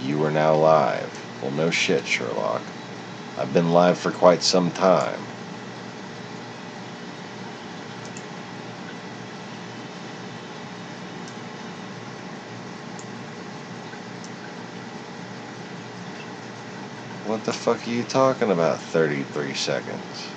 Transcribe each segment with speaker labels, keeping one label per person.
Speaker 1: You are now live. Well, no shit, Sherlock. I've been live for quite some time. What the fuck are you talking about, 33 seconds?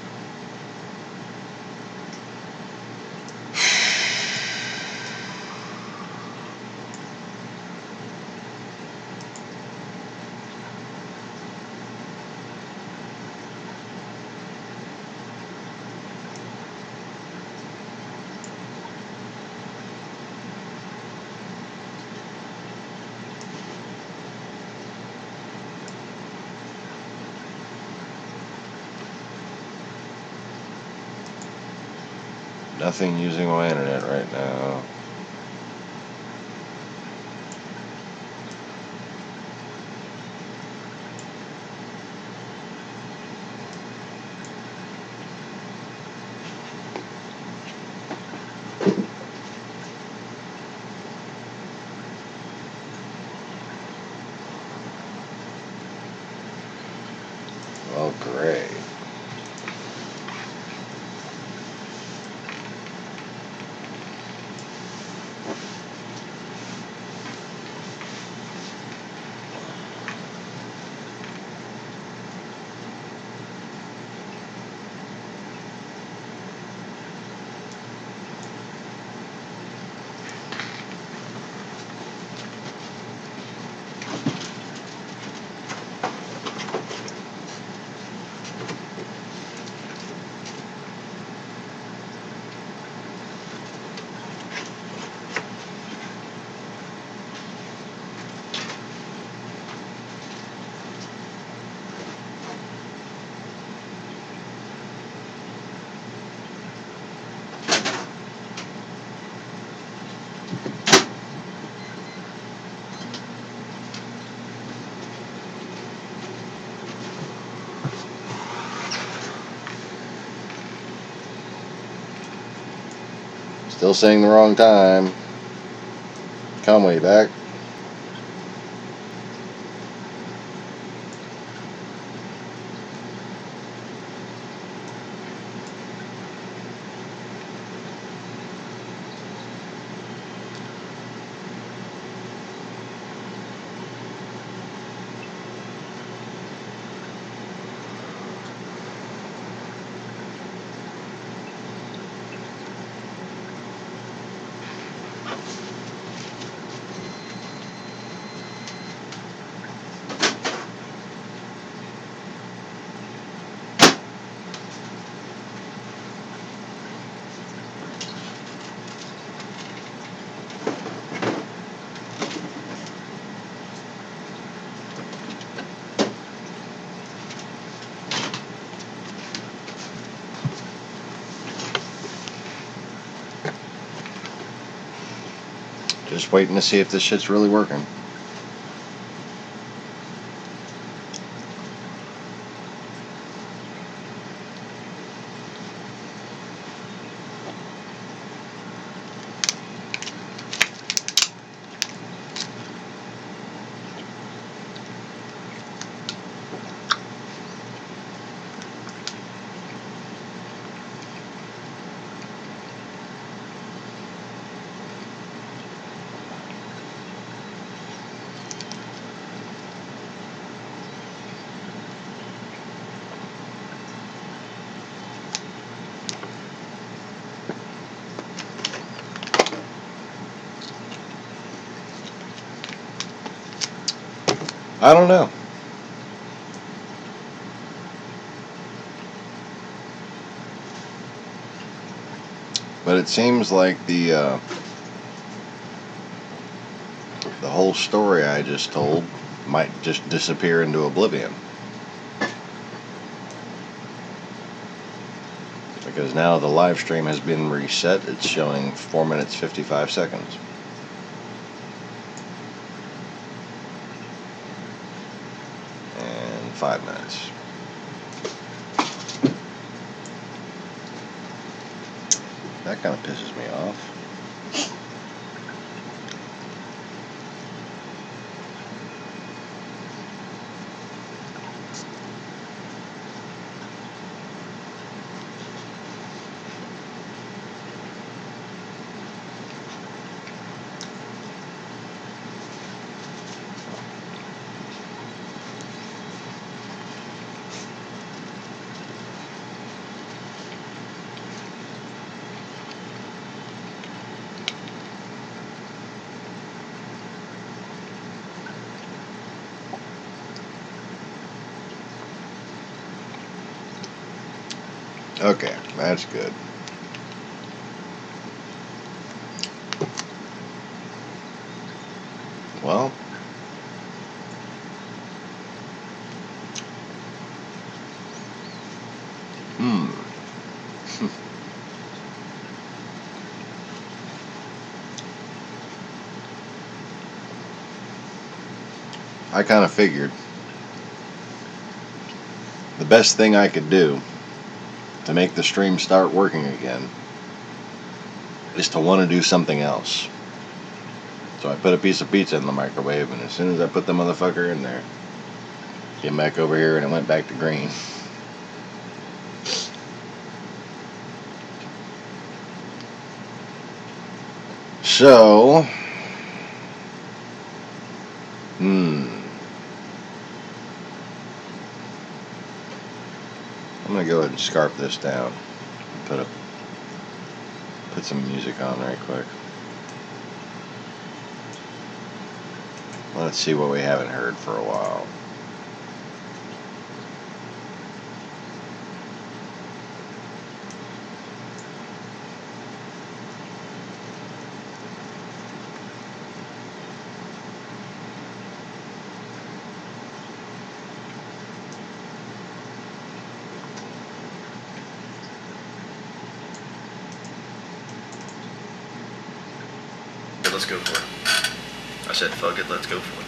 Speaker 1: Nothing using my internet right now. Well, great. Still saying the wrong time. Conway back. Just waiting to see if this shit's really working. I don't know. But it seems like the whole story I just told might just disappear into oblivion. Because now the live stream has been reset. It's showing 4 minutes 55 seconds. And 5 minutes. That kind of pisses me off. Okay, that's good. Well, I kind of figured the best thing I could do to make the stream start working again is to want to do something else. So I put a piece of pizza in the microwave, and as soon as I put the motherfucker in there, came back over here and it went back to green. So, I'm gonna go ahead and scarf this down. Put some music on right quick. Let's see what we haven't heard for a while.
Speaker 2: Let's go for it. I said, fuck it, let's go for it.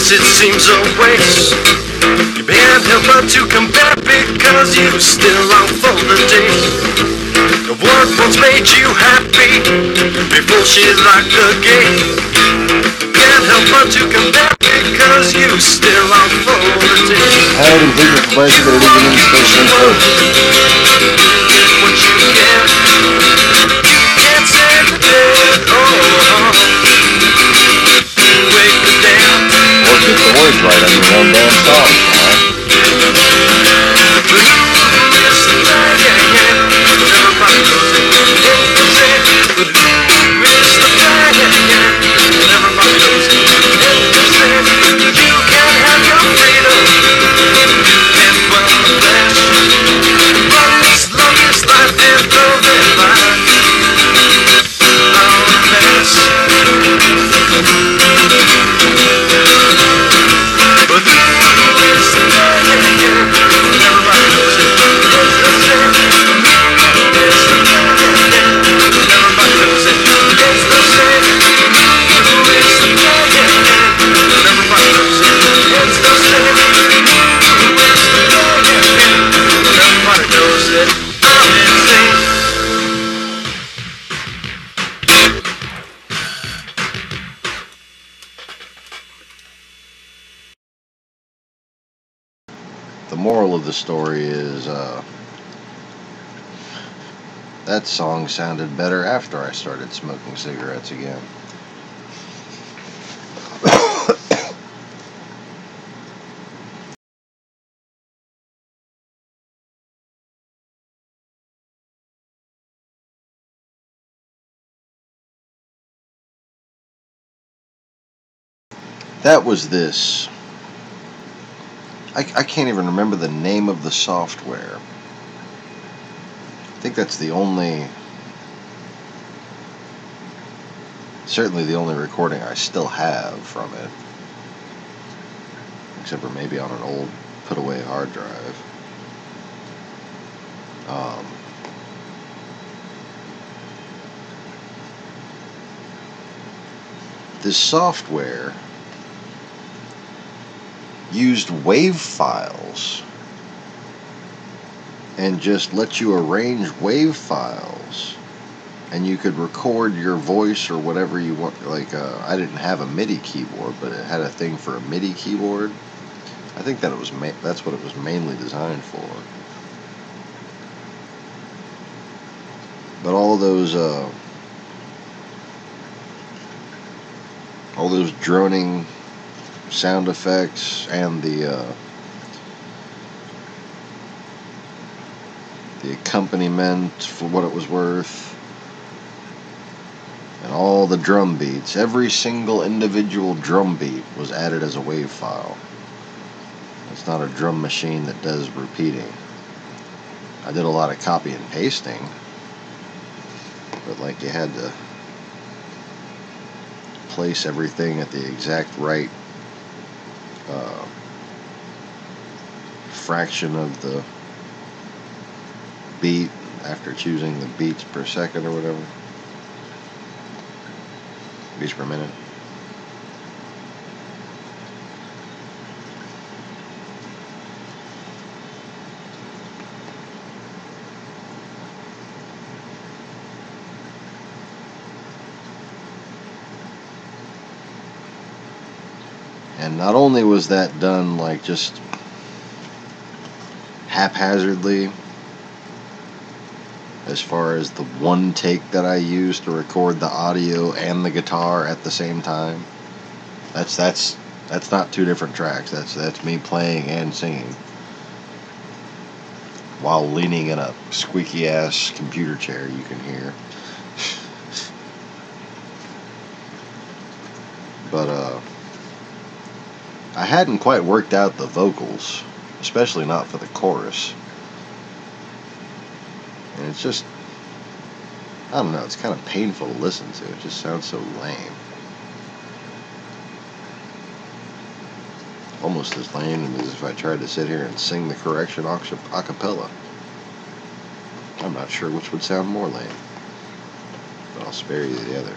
Speaker 2: Yes, it seems a waste. You can't help but to compare because you still long for the day the work once made you happy before she locked the gate. Can't help but to compare because you still long for the day.
Speaker 1: How do you think the bicycle is in station first?
Speaker 2: What you can't save the dead. Oh, wake the damn.
Speaker 1: Or get the words right on your own damn song, huh? The moral of the story is that song sounded better after I started smoking cigarettes again. That was this. I can't even remember the name of the software. I think that's the only, certainly the only recording I still have from it. Except for maybe on an old put away hard drive. This software used WAV files and just let you arrange WAV files, and you could record your voice or whatever you want. Like I didn't have a MIDI keyboard, but it had a thing for a MIDI keyboard. I think that it was that's what it was mainly designed for. But all those droning sound effects and the accompaniment for what it was worth, and all the drum beats, every single individual drum beat was added as a WAV file. It's not a drum machine that does repeating. I did a lot of copy and pasting, but like you had to place everything at the exact right fraction of the beat after choosing the beats per second or whatever. Beats per minute. And not only was that done like just haphazardly, as far as the one take that I used to record the audio and the guitar at the same time. That's not two different tracks. That's me playing and singing while leaning in a squeaky ass computer chair you can hear. But I hadn't quite worked out the vocals, especially not for the chorus. And it's just, I don't know, it's kind of painful to listen to. It just sounds so lame. Almost as lame as if I tried to sit here and sing the correction a cappella. I'm not sure which would sound more lame, but I'll spare you the other.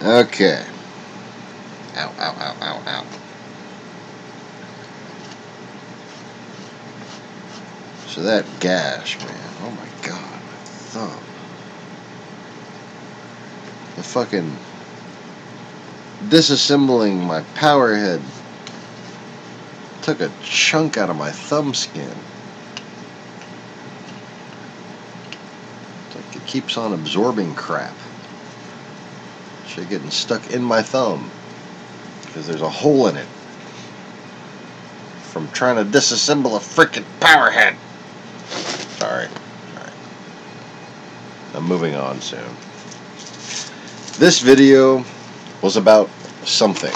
Speaker 1: Okay. Ow, ow, ow, ow, ow. So that gash, man. Oh my god. My thumb. The fucking disassembling my power head took a chunk out of my thumb skin. It's like it keeps on absorbing crap. Shit getting stuck in my thumb because there's a hole in it from trying to disassemble a frickin' power head. Sorry. Alright. I'm moving on soon. This video was about something.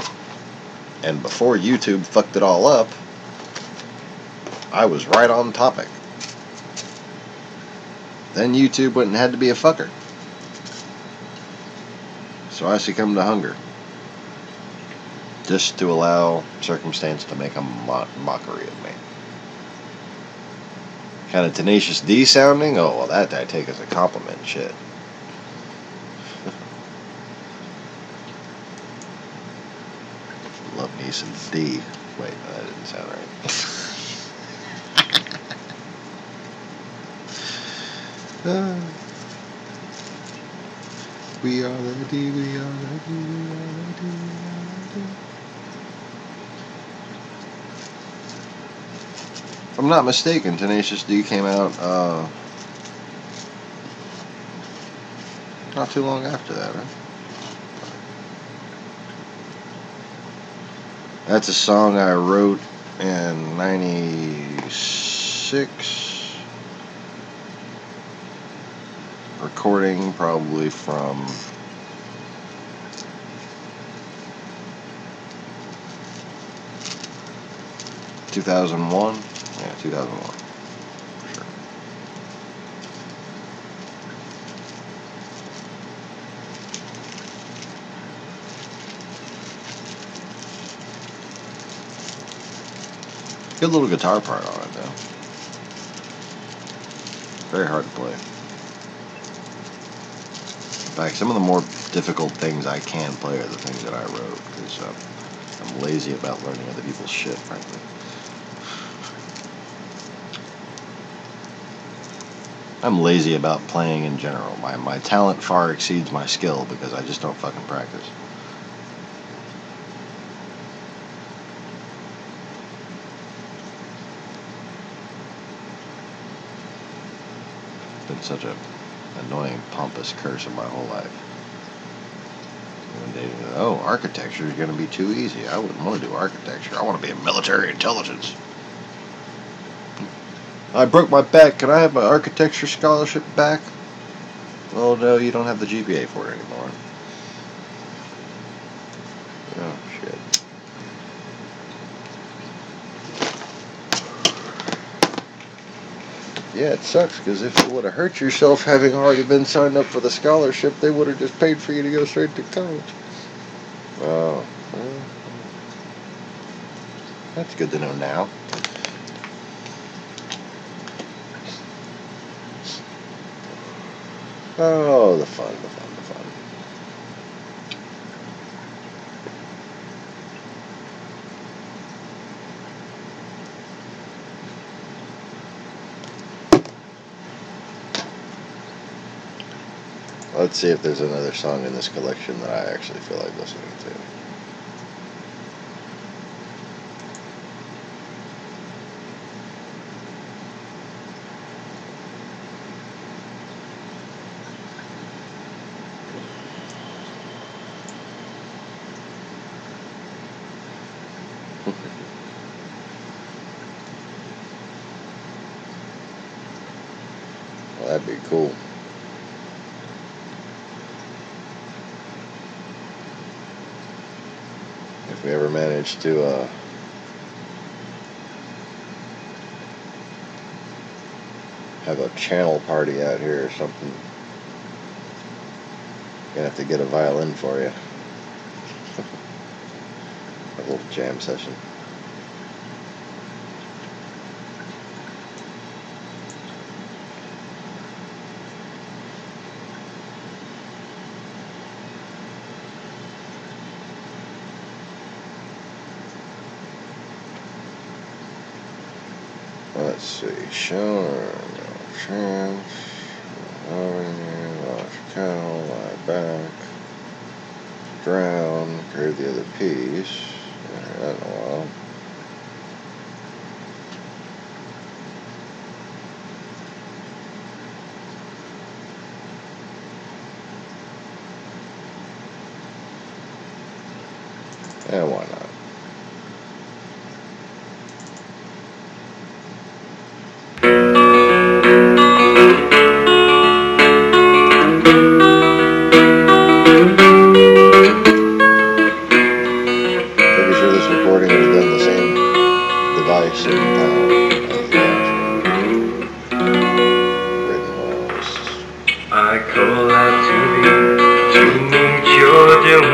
Speaker 1: And before YouTube fucked it all up, I was right on topic. Then YouTube went and had to be a fucker. So I succumbed to hunger. Just to allow circumstance to make a mockery of me. Kind of Tenacious D sounding? Oh, well, that I take as a compliment. Shit. Love me some D. Wait, no, that didn't sound right. We are the D, we are the D, we are the D, we are the D. If I'm not mistaken, Tenacious D came out not too long after that, right? That's a song I wrote in '96. Recording probably from 2001. Yeah, 2001. Sure. Good little guitar part on it, though. Very hard to play. In fact, some of the more difficult things I can play are the things that I wrote, because I'm lazy about learning other people's shit, frankly. I'm lazy about playing in general. My talent far exceeds my skill because I just don't fucking practice. It's been such a annoying, pompous curse of my whole life. When they, oh, architecture is going to be too easy. I wouldn't want to do architecture. I want to be in military intelligence. I broke my back. Can I have my architecture scholarship back? Oh, no, you don't have the GPA for it anymore. Oh, shit. Yeah, it sucks, because if you would have hurt yourself having already been signed up for the scholarship, they would have just paid for you to go straight to college. Oh, well, that's good to know now. Oh, the fun, the fun, the fun. Let's see if there's another song in this collection that I actually feel like listening to. Well, that'd be cool. If we ever manage to have a channel party out here or something, gonna have to get a violin for you. A little jam session. let's see. Sure. Chance. Lost cow. Lie back. Drown. Carry the other piece. That in a while. Yeah, why not? Pretty sure this recording was done the same device and time as the written was.
Speaker 2: I call out to thee to meet your doom.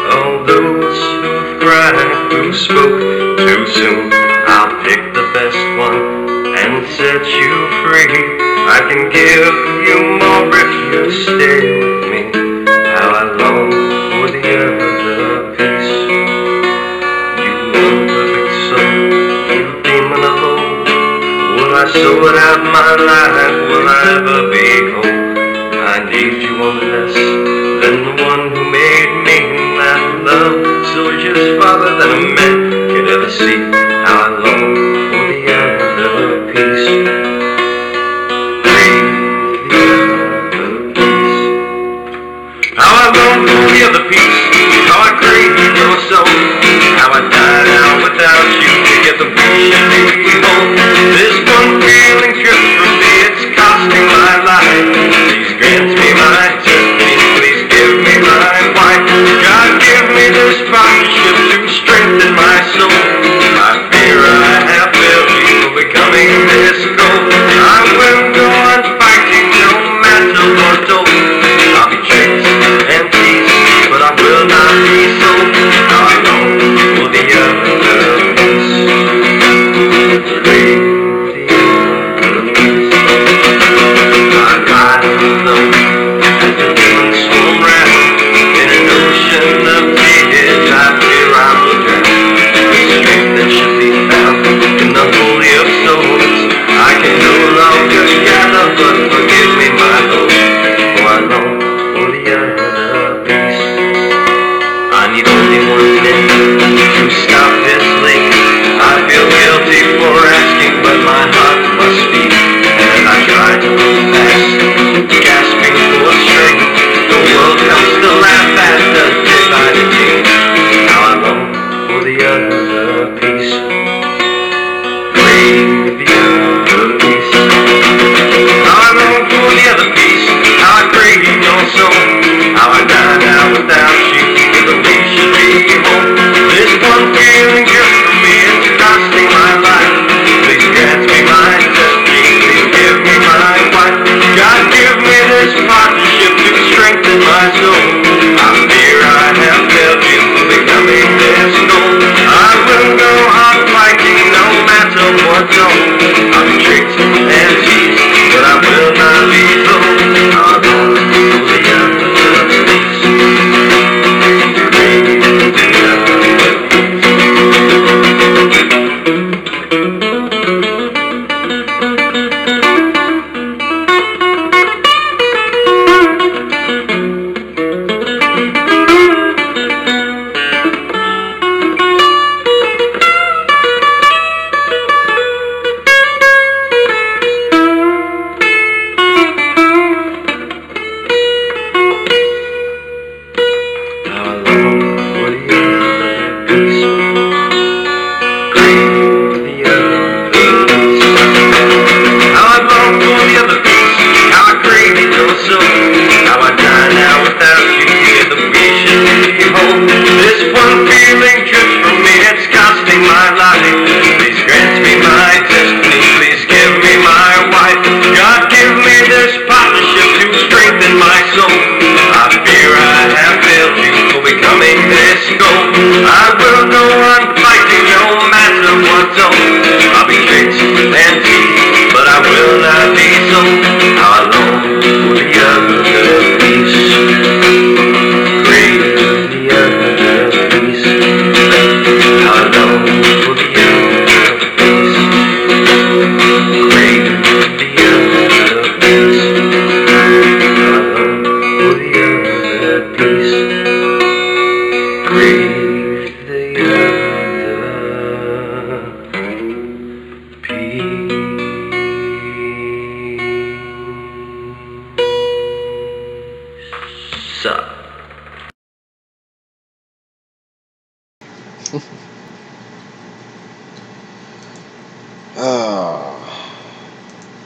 Speaker 2: All those who've cried, who spoke too soon, I'll pick the best one and set you free. I can give you more if you stay with me. How I long for the other piece. You imperfect soul, you demon of old. Will I sort out my life? Will I ever be whole? I need you one less than the one who made me. That love so just farther than a man could ever see. How I long for the other piece. Breathe the other piece. How I long for the other piece. How I crave your soul. How I died out without you to get the piece of me home. This one feeling stripped from me, it's costing my life. Please grant me my destiny. Please give me my wife. God, give me this partnership to strengthen my soul. I fear I have failed you for becoming this cold. I will go on fighting no matter what told. I'll be tricked and teased, but I will not be sold. How I long for the other piece. Leave the other piece. I know as the demons swim round in an ocean of tears, I fear I will drown. The strength that should be found in the holy of souls, I can no longer gather, but forgive me my hope. For I long for the other piece. I need only one thing to stop this leak. I feel guilty for asking, but my heart must speak. And as I try to move fast, gasping for strength, the world comes to laugh at the divided team. How I long for the other piece. Breathe the other piece. How I long for the other piece. How I crave your soul. How I died out without you. The reach should be home. This one feeling just for me, it's costing my life. Please grant me my destiny. Please give me my wife. God, give me this partnership to strengthen my soul. I fear I have failed you for becoming this gold. I will go on fighting no matter what zone. I'll be tricked and teased, but I will not be told. I'll go for the other piece. Breathe the other piece. Sup?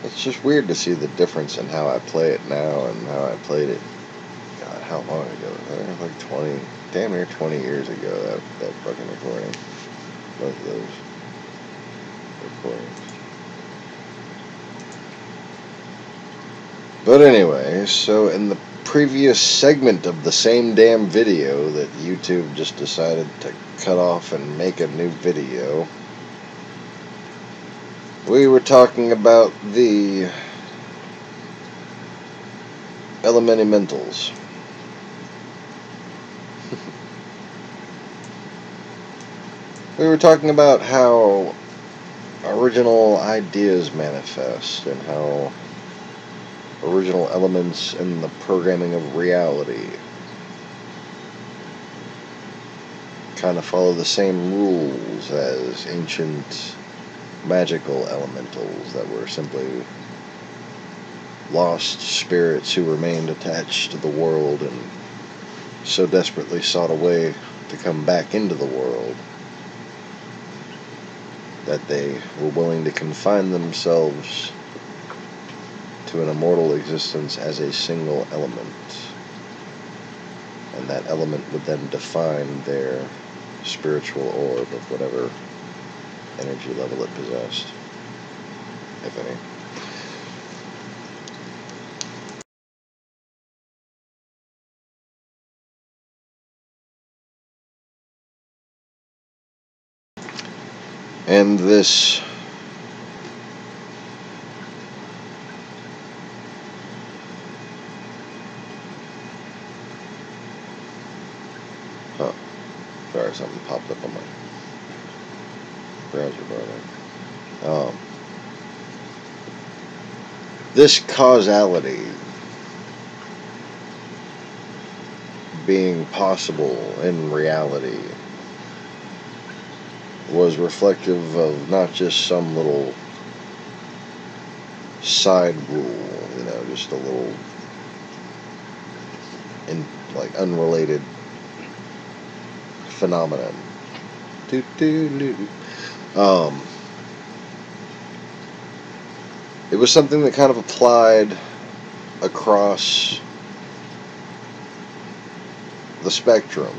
Speaker 1: It's just weird to see the difference in how I play it now and how I played it. God, how long ago? Like 20, damn near 20 years ago, that fucking recording. Both of those recordings. But anyway, so in the previous segment of the same damn video that YouTube just decided to cut off and make a new video, we were talking about the elementals. We were talking about how original ideas manifest and how original elements in the programming of reality kind of follow the same rules as ancient magical elementals that were simply lost spirits who remained attached to the world and so desperately sought a way to come back into the world that they were willing to confine themselves to an immortal existence as a single element. And that element would then define their spiritual orb of whatever energy level it possessed, if any. And this sorry, something popped up on my browser bar there. This causality being possible in reality was reflective of not just some little side rule, just a little unrelated phenomenon. It was something that kind of applied across the spectrum.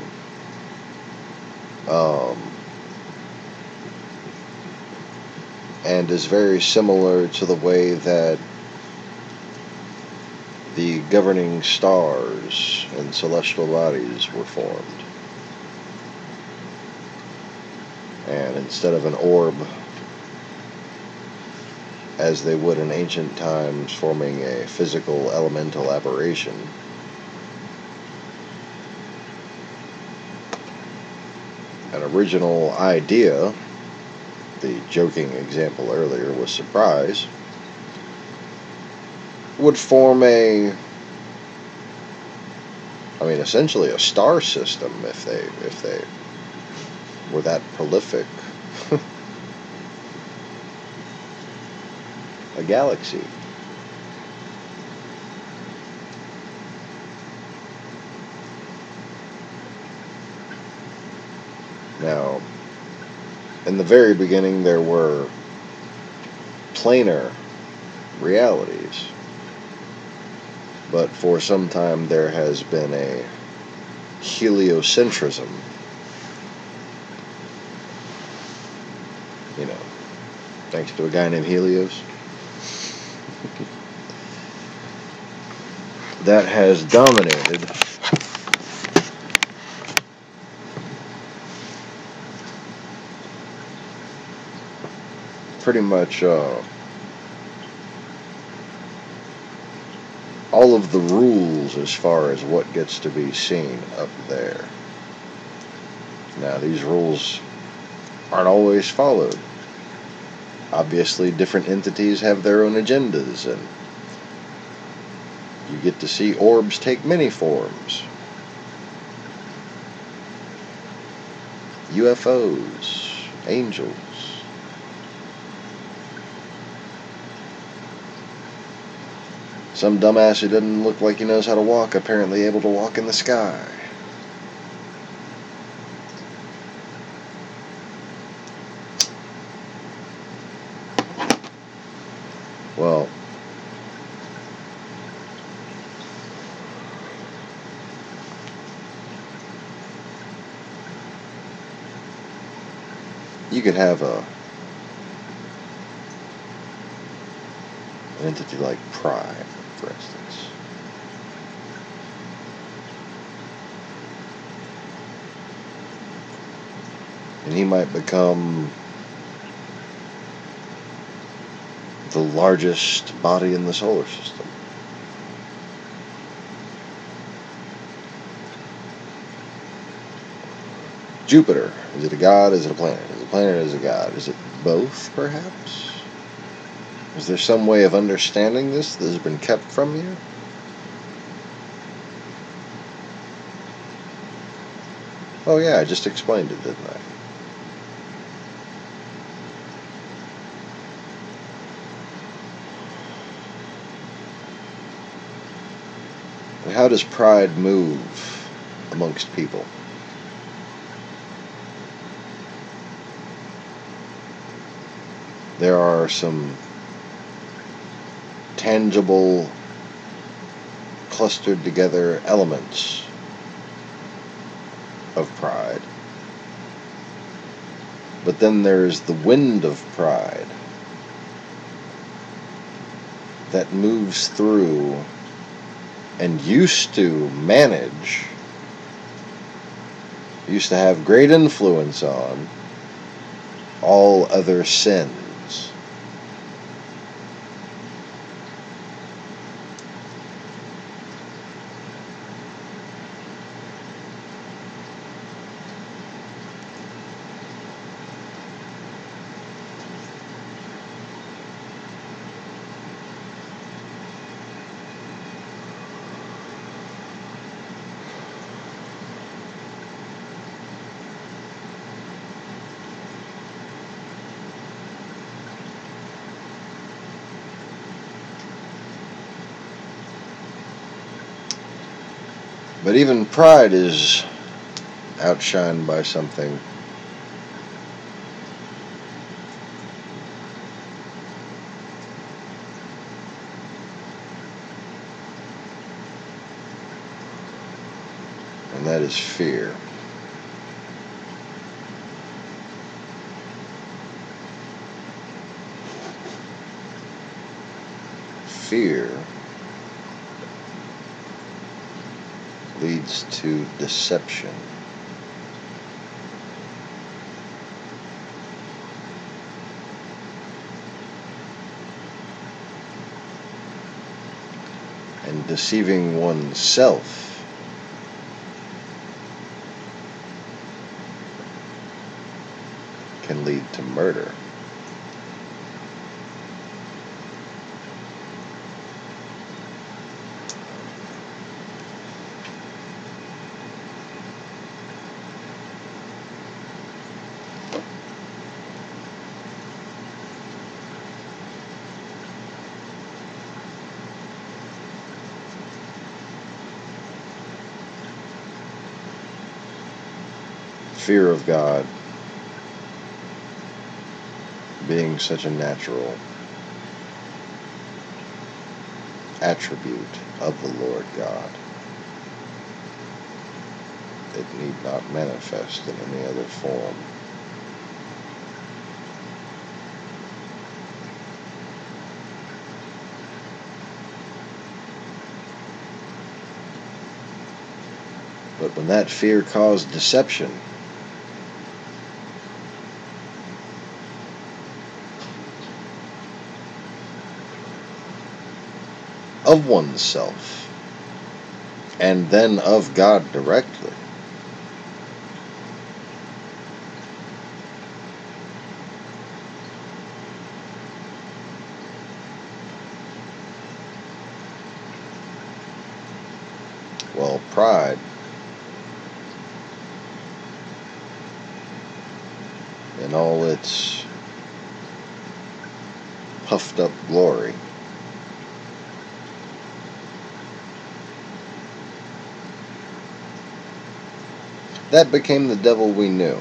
Speaker 1: And is very similar to the way that the governing stars and celestial bodies were formed. And instead of an orb, as they would in ancient times, forming a physical elemental aberration, an original idea, the joking example earlier was surprise, would form essentially a star system if they were that prolific. A galaxy. Now, in the very beginning, there were planar realities, but for some time there has been a heliocentrism. Thanks to a guy named Helios. That has dominated pretty much all of the rules as far as what gets to be seen up there. Now, these rules aren't always followed. Obviously, different entities have their own agendas, and you get to see orbs take many forms. UFOs, angels. Some dumbass who doesn't look like he knows how to walk, apparently able to walk in the sky. Well, you could have an entity like pride, for instance. And he might become the largest body in the solar system. Jupiter, is it a god? Is it a planet? Is it a planet? Is it a god? Is it both, perhaps? Is there some way of understanding this that has been kept from you? Oh yeah, I just explained it, didn't I? How does pride move amongst people? There are some tangible, clustered together elements of pride. But then there's the wind of pride that moves through and used to manage, used to have great influence on all other sins. But even pride is outshined by something and that is fear. Fear leads to deception. And deceiving oneself can lead to murder. Fear of God being such a natural attribute of the Lord God, it need not manifest in any other form. But when that fear caused deception, of oneself, and then of God directly, well, pride in all its puffed up glory that became the devil we knew.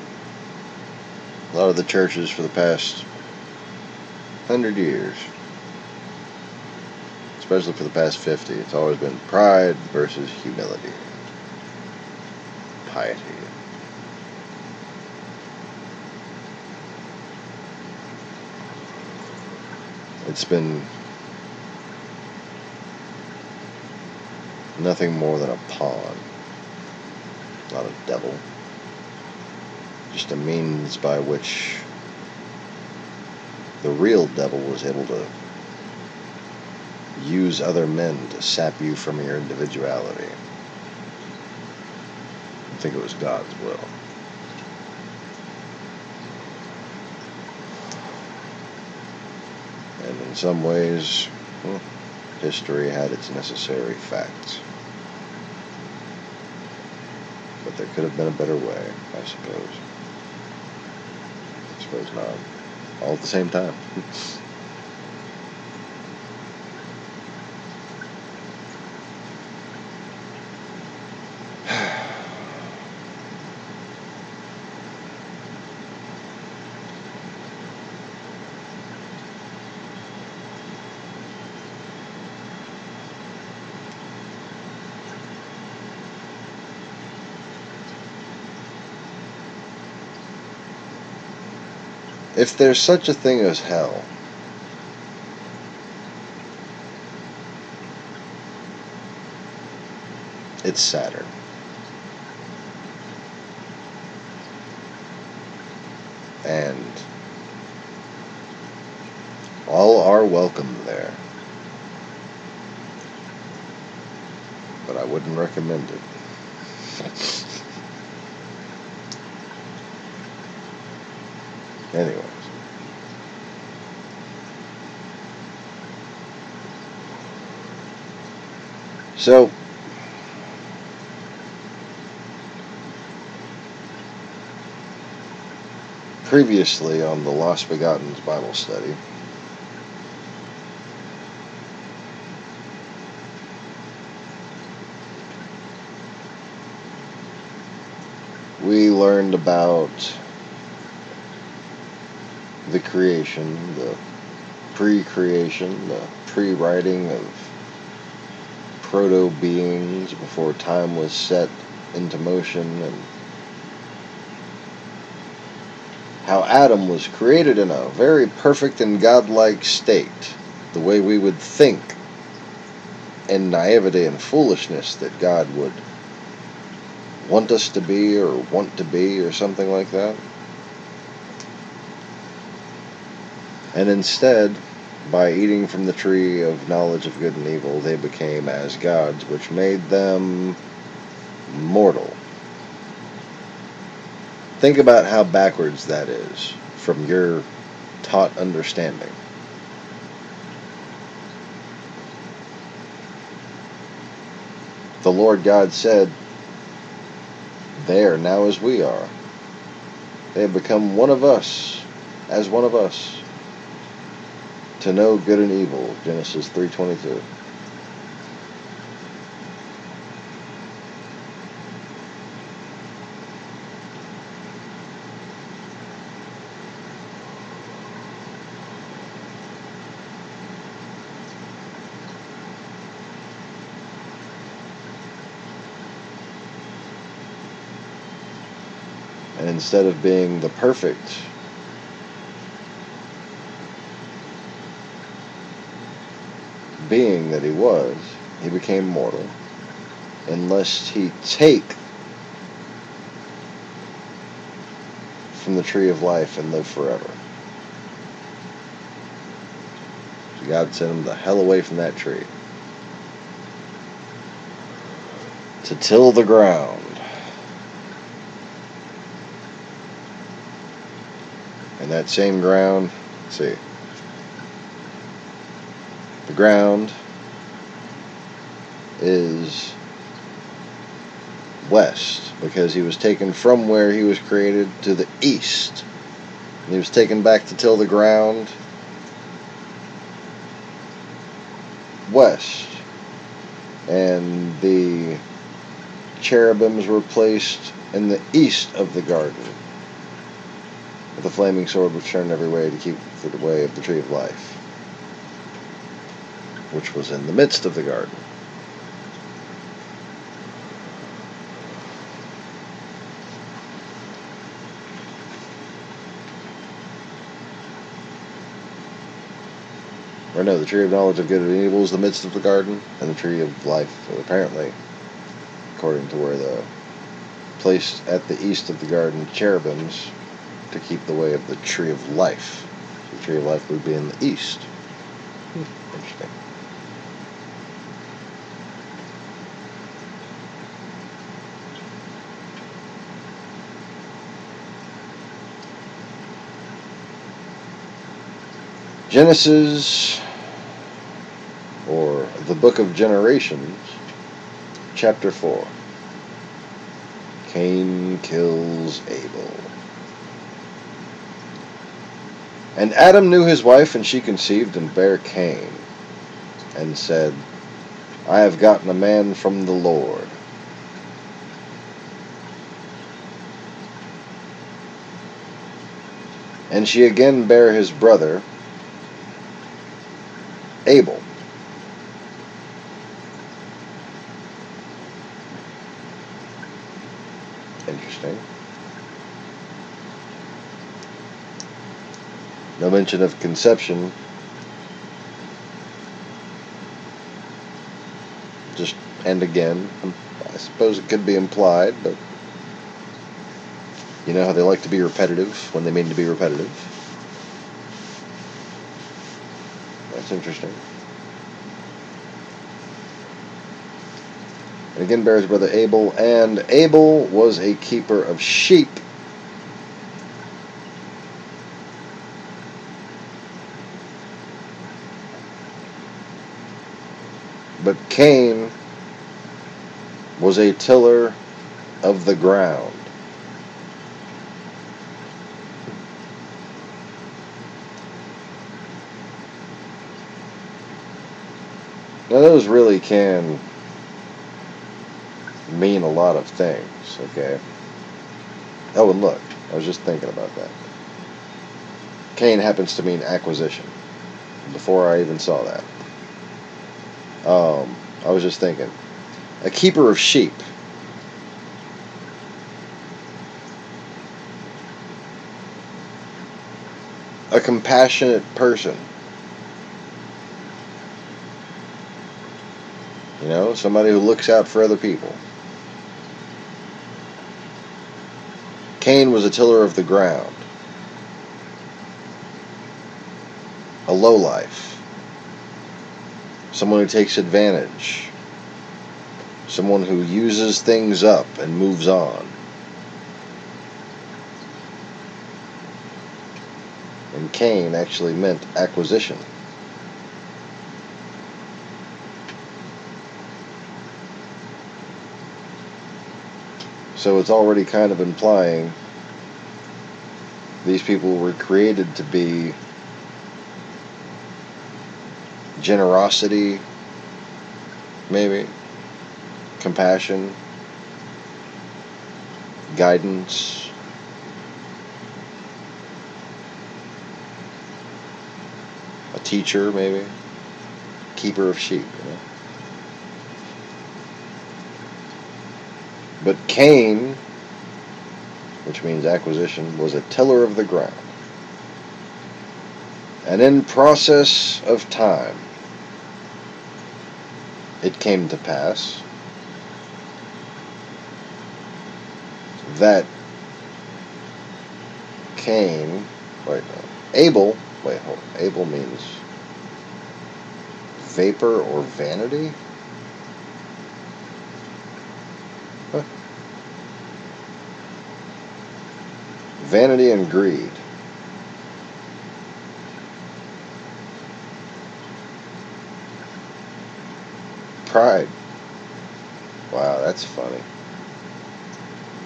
Speaker 1: A lot of the churches for the past 100 years, especially for the past 50, it's always been pride versus humility, piety. It's been nothing more than a pawn, not a devil. Just a means by which the real devil was able to use other men to sap you from your individuality. I think it was God's will. And in some ways, well, history had its necessary facts. But there could have been a better way, I suppose. I suppose not. All at the same time. If there's such a thing as hell, it's Saturn. And all are welcome there. But I wouldn't recommend it. Anyways. So, previously on the Lost Begotten's Bible study, we learned about the creation, the pre-creation, the pre-writing of proto-beings before time was set into motion, and how Adam was created in a very perfect and godlike state, the way we would think in naivety and foolishness that God would want us to be or want to be or something like that. And instead, by eating from the tree of knowledge of good and evil, they became as gods, which made them mortal. Think about how backwards that is from your taught understanding. The Lord God said, "They are now as we are. They have become one of us, as one of us, to know good and evil." Genesis 3:22. And instead of being the perfect being that he was, he became mortal, unless he take from the tree of life and live forever. So God sent him the hell away from that tree to till the ground. And that same ground, let's see, the ground is west, because he was taken from where he was created to the east. And he was taken back to till the ground west. And the cherubims were placed in the east of the garden, with the flaming sword which turned every way to keep the way of the tree of life, which was in the midst of the garden. Or no, the tree of knowledge of good and evil is the midst of the garden, and the tree of life, apparently, according to where the placed at the east of the garden cherubims to keep the way of the tree of life. The tree of life would be in the east. Interesting. Genesis, or the book of generations, chapter 4. Cain kills Abel. And Adam knew his wife, and she conceived and bare Cain, and said, I have gotten a man from the Lord. And she again bare his brother, Abel. Interesting. No mention of conception. Just, and again, I suppose it could be implied, but you know how they like to be repetitive when they mean to be repetitive. That's interesting. And again bare his brother Abel, and Abel was a keeper of sheep. But Cain was a tiller of the ground. Now those really can mean a lot of things, okay? Oh, and look, I was just thinking about that. Cain happens to mean acquisition, before I even saw that. I was just thinking, a keeper of sheep. A compassionate person. You know, somebody who looks out for other people. Cain was a tiller of the ground. A lowlife. Someone who takes advantage. Someone who uses things up and moves on. And Cain actually meant acquisition. So it's already kind of implying these people were created to be generosity, maybe, compassion, guidance, a teacher, maybe, keeper of sheep, you know. But Cain, which means acquisition, was a tiller of the ground. And in process of time, it came to pass that Abel means vapor or vanity? Huh. Vanity and greed. Pride. Wow, that's funny.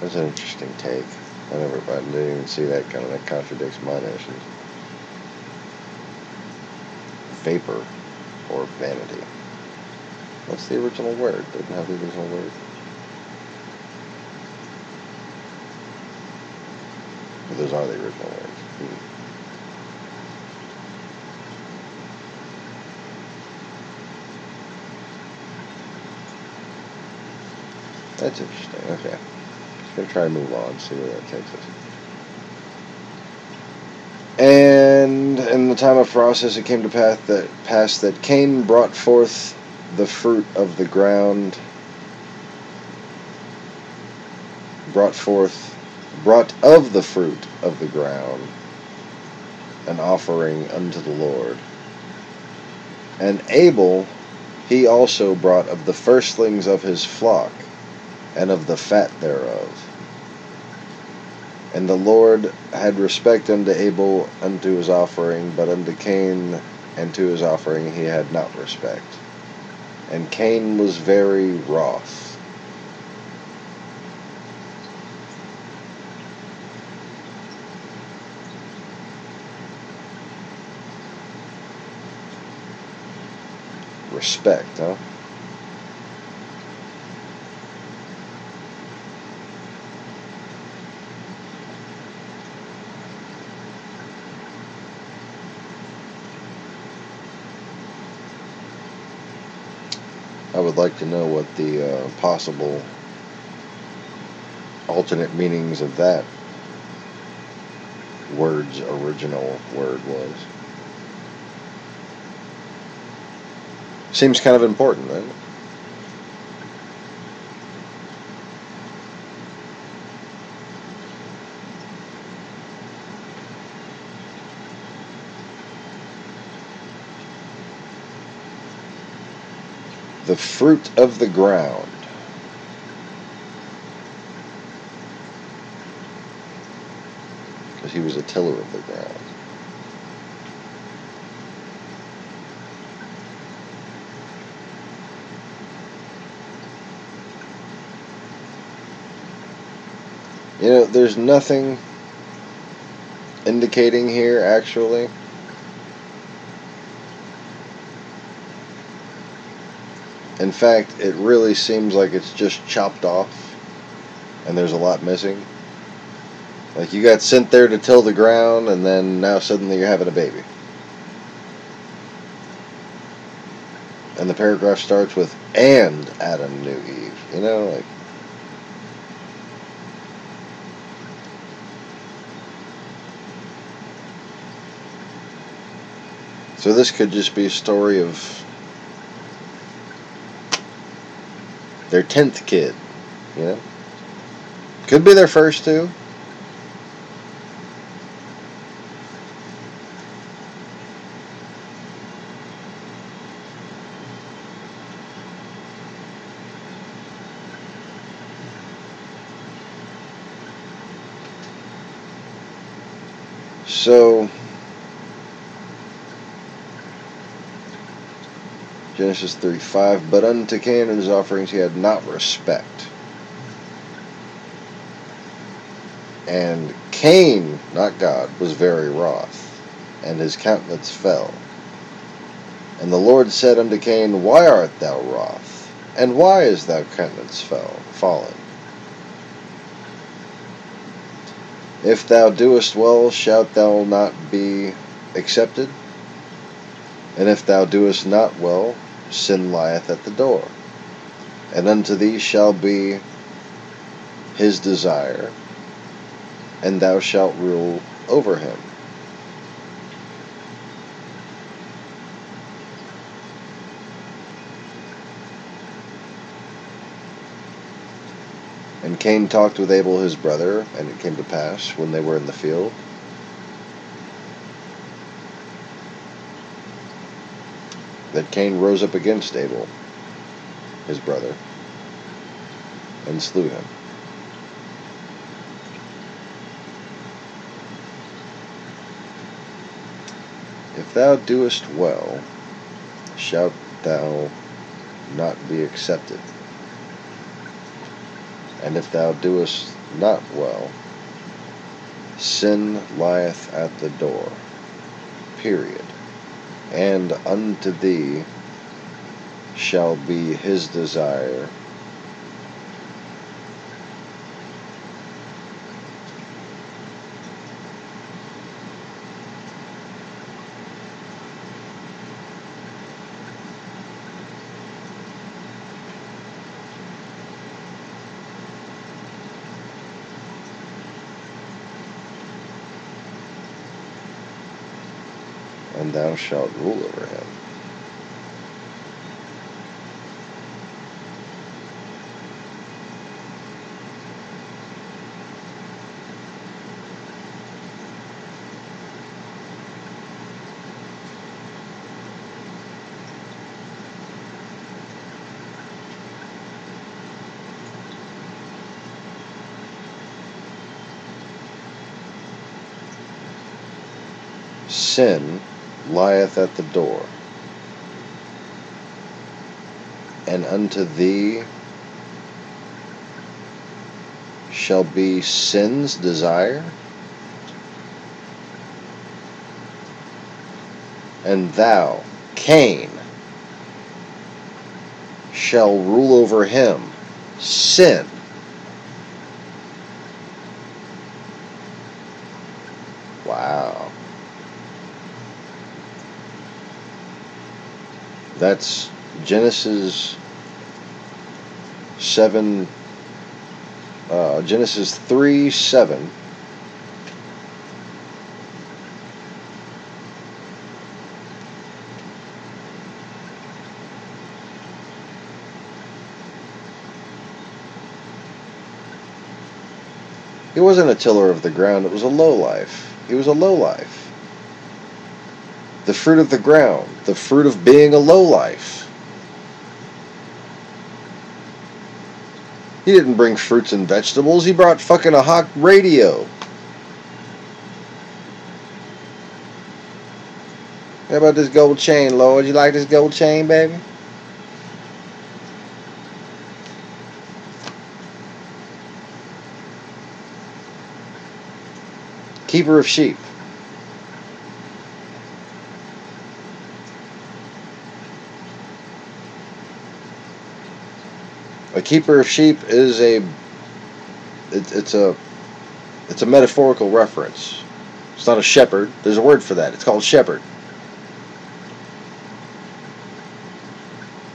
Speaker 1: That's an interesting take. I didn't even see that coming. That contradicts my notions. Vapor or vanity. What's the original word? Didn't have the original word. But those are the original words. That's interesting. Okay. Just going to try to move on, see where that takes us. And in the time of process, it came to pass that Cain brought forth the fruit of the ground, brought of the fruit of the ground an offering unto the Lord. And Abel he also brought of the firstlings of his flock, and of the fat thereof. And the Lord had respect unto Abel unto his offering, but unto Cain and to his offering he had not respect. And Cain was very wroth. Respect, huh? I would like to know what the possible alternate meanings of that word's original word was. Seems kind of important, doesn't it? The fruit of the ground. Because he was a tiller of the ground. You know, there's nothing indicating here, actually. In fact, it really seems like it's just chopped off, and there's a lot missing. Like you got sent there to till the ground, and then now suddenly you're having a baby. And the paragraph starts with, and Adam knew Eve. You know, like. So this could just be a story of their 10th kid, you know? Could be their first two. So, Genesis 3:5, but unto Cain and his offerings he had not respect. And Cain, not God, was very wroth, and his countenance fell. And the Lord said unto Cain, why art thou wroth? And why is thy countenance fallen? If thou doest well, shalt thou not be accepted? And if thou doest not well, sin lieth at the door. And unto thee shall be his desire, and thou shalt rule over him. And Cain talked with Abel his brother, and it came to pass, when they were in the field, that Cain rose up against Abel his brother, and slew him. If thou doest well, shalt thou not be accepted. And if thou doest not well, sin lieth at the door. Period. And unto thee shall be his desire, and thou shalt rule over him. Sin lieth at the door, and unto thee shall be sin's desire, and thou, Cain, shall rule over him, sin. Wow. That's Genesis 7, Genesis 3:7. He wasn't a tiller of the ground, it was a lowlife. He was a lowlife. The fruit of the ground, the fruit of being a lowlife. He didn't bring fruits and vegetables, he brought fucking a hot radio. How about this gold chain, Lord? You like this gold chain, baby? Keeper of sheep. A keeper of sheep is it's a metaphorical reference. It's not a shepherd. There's a word for that. It's called shepherd.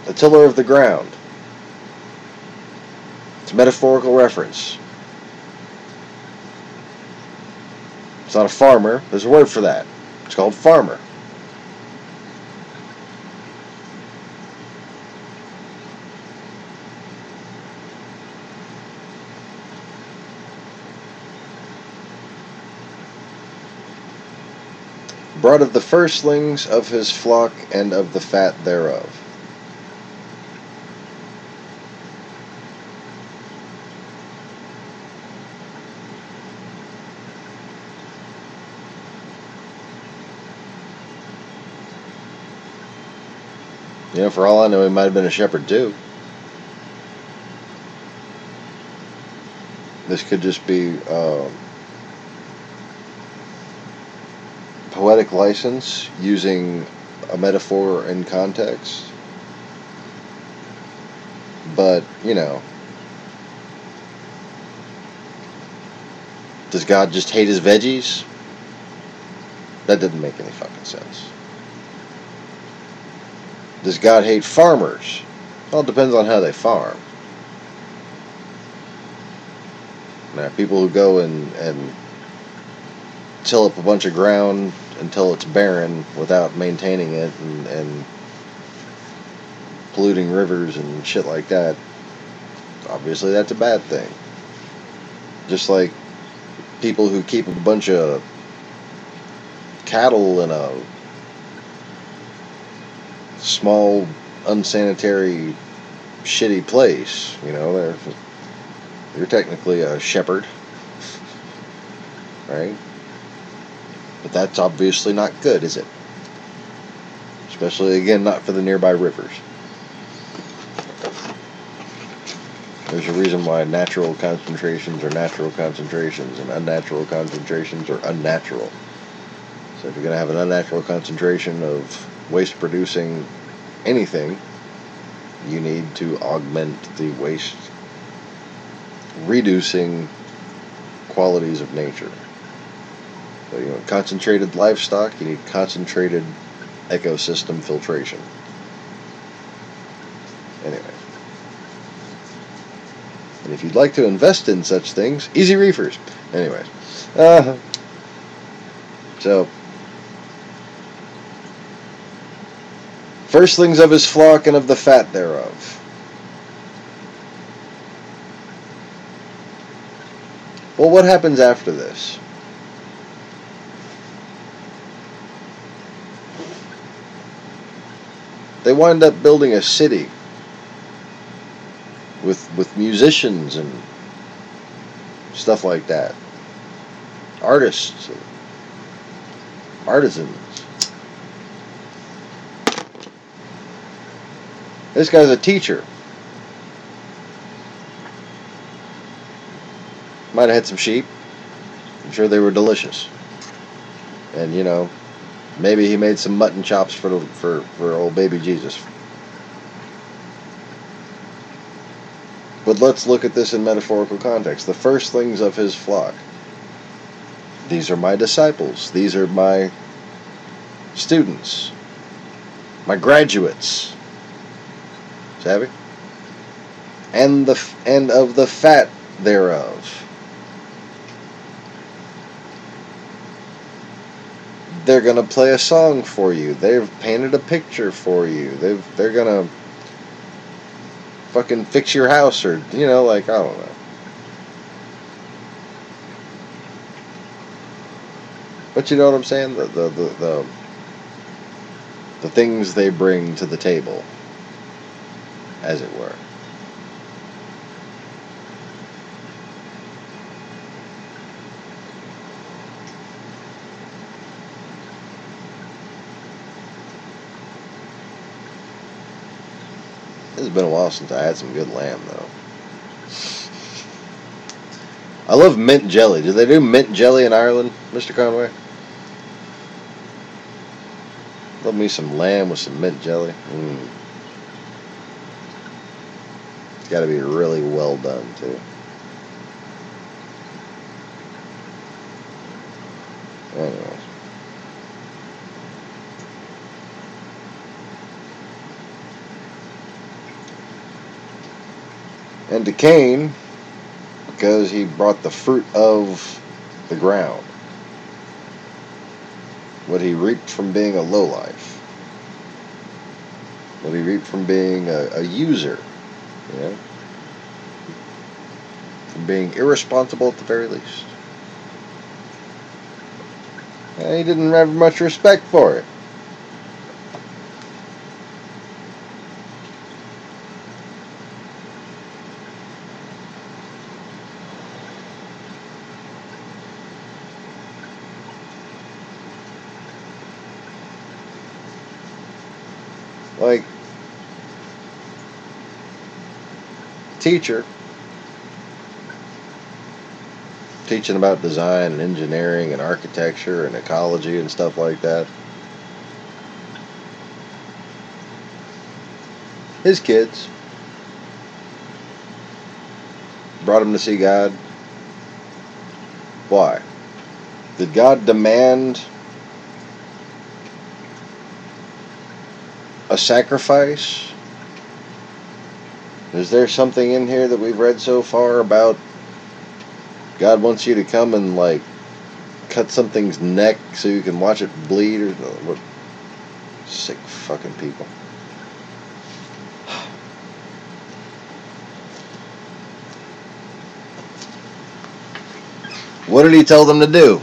Speaker 1: A tiller of the ground. It's a metaphorical reference. It's not a farmer. There's a word for that. It's called farmer. Brought of the firstlings of his flock and of the fat thereof. You know, for all I know, he might have been a shepherd too. This could just be poetic license using a metaphor in context. But, you know, does God just hate his veggies? That doesn't make any fucking sense. Does God hate farmers? Well, it depends on how they farm. Now, people who go and till up a bunch of ground until it's barren without maintaining it and polluting rivers and shit like that, obviously that's a bad thing. Just like people who keep a bunch of cattle in a small, unsanitary, shitty place, you know, you're technically a shepherd, right? But that's obviously not good, is it? Especially, again, not for the nearby rivers. There's a reason why natural concentrations are natural concentrations and unnatural concentrations are unnatural. So if you're going to have an unnatural concentration of waste-producing anything, you need to augment the waste-reducing qualities of nature. So, you know, concentrated livestock, you need concentrated ecosystem filtration. Anyway. And if you'd like to invest in such things, easy reefers. Anyways. So, Firstlings of his flock and of the fat thereof. Well, what happens after this? They wind up building a city with musicians and stuff like that. Artists, artisans. This guy's a teacher. Might have had some sheep. I'm sure they were delicious. And, you know, maybe he made some mutton chops for old baby Jesus. But let's look at this in metaphorical context. The firstlings of his flock. These are my disciples. These are my students. My graduates. Savvy? And of the fat thereof. They're gonna play a song for you. They've painted a picture for you. They're gonna fucking fix your house, or you know, like, I don't know. But you know what I'm saying? The things they bring to the table, as it were. It's been a while since I had some good lamb, though. I love mint jelly. Do they do mint jelly in Ireland, Mr. Conway? Love me some lamb with some mint jelly. It's got to be really well done, too. Anyways. And to Cain, because he brought the fruit of the ground, what he reaped from being a lowlife, what he reaped from being a user, you know, from being irresponsible at the very least. And he didn't have much respect for it. Like, teacher teaching about design and engineering and architecture and ecology and stuff like that. His kids brought him to see God. Why? Did God demand a sacrifice? Is there something in here that we've read so far about God wants you to come and, like, cut something's neck so you can watch it bleed, or what? Sick fucking people. What did he tell them to do?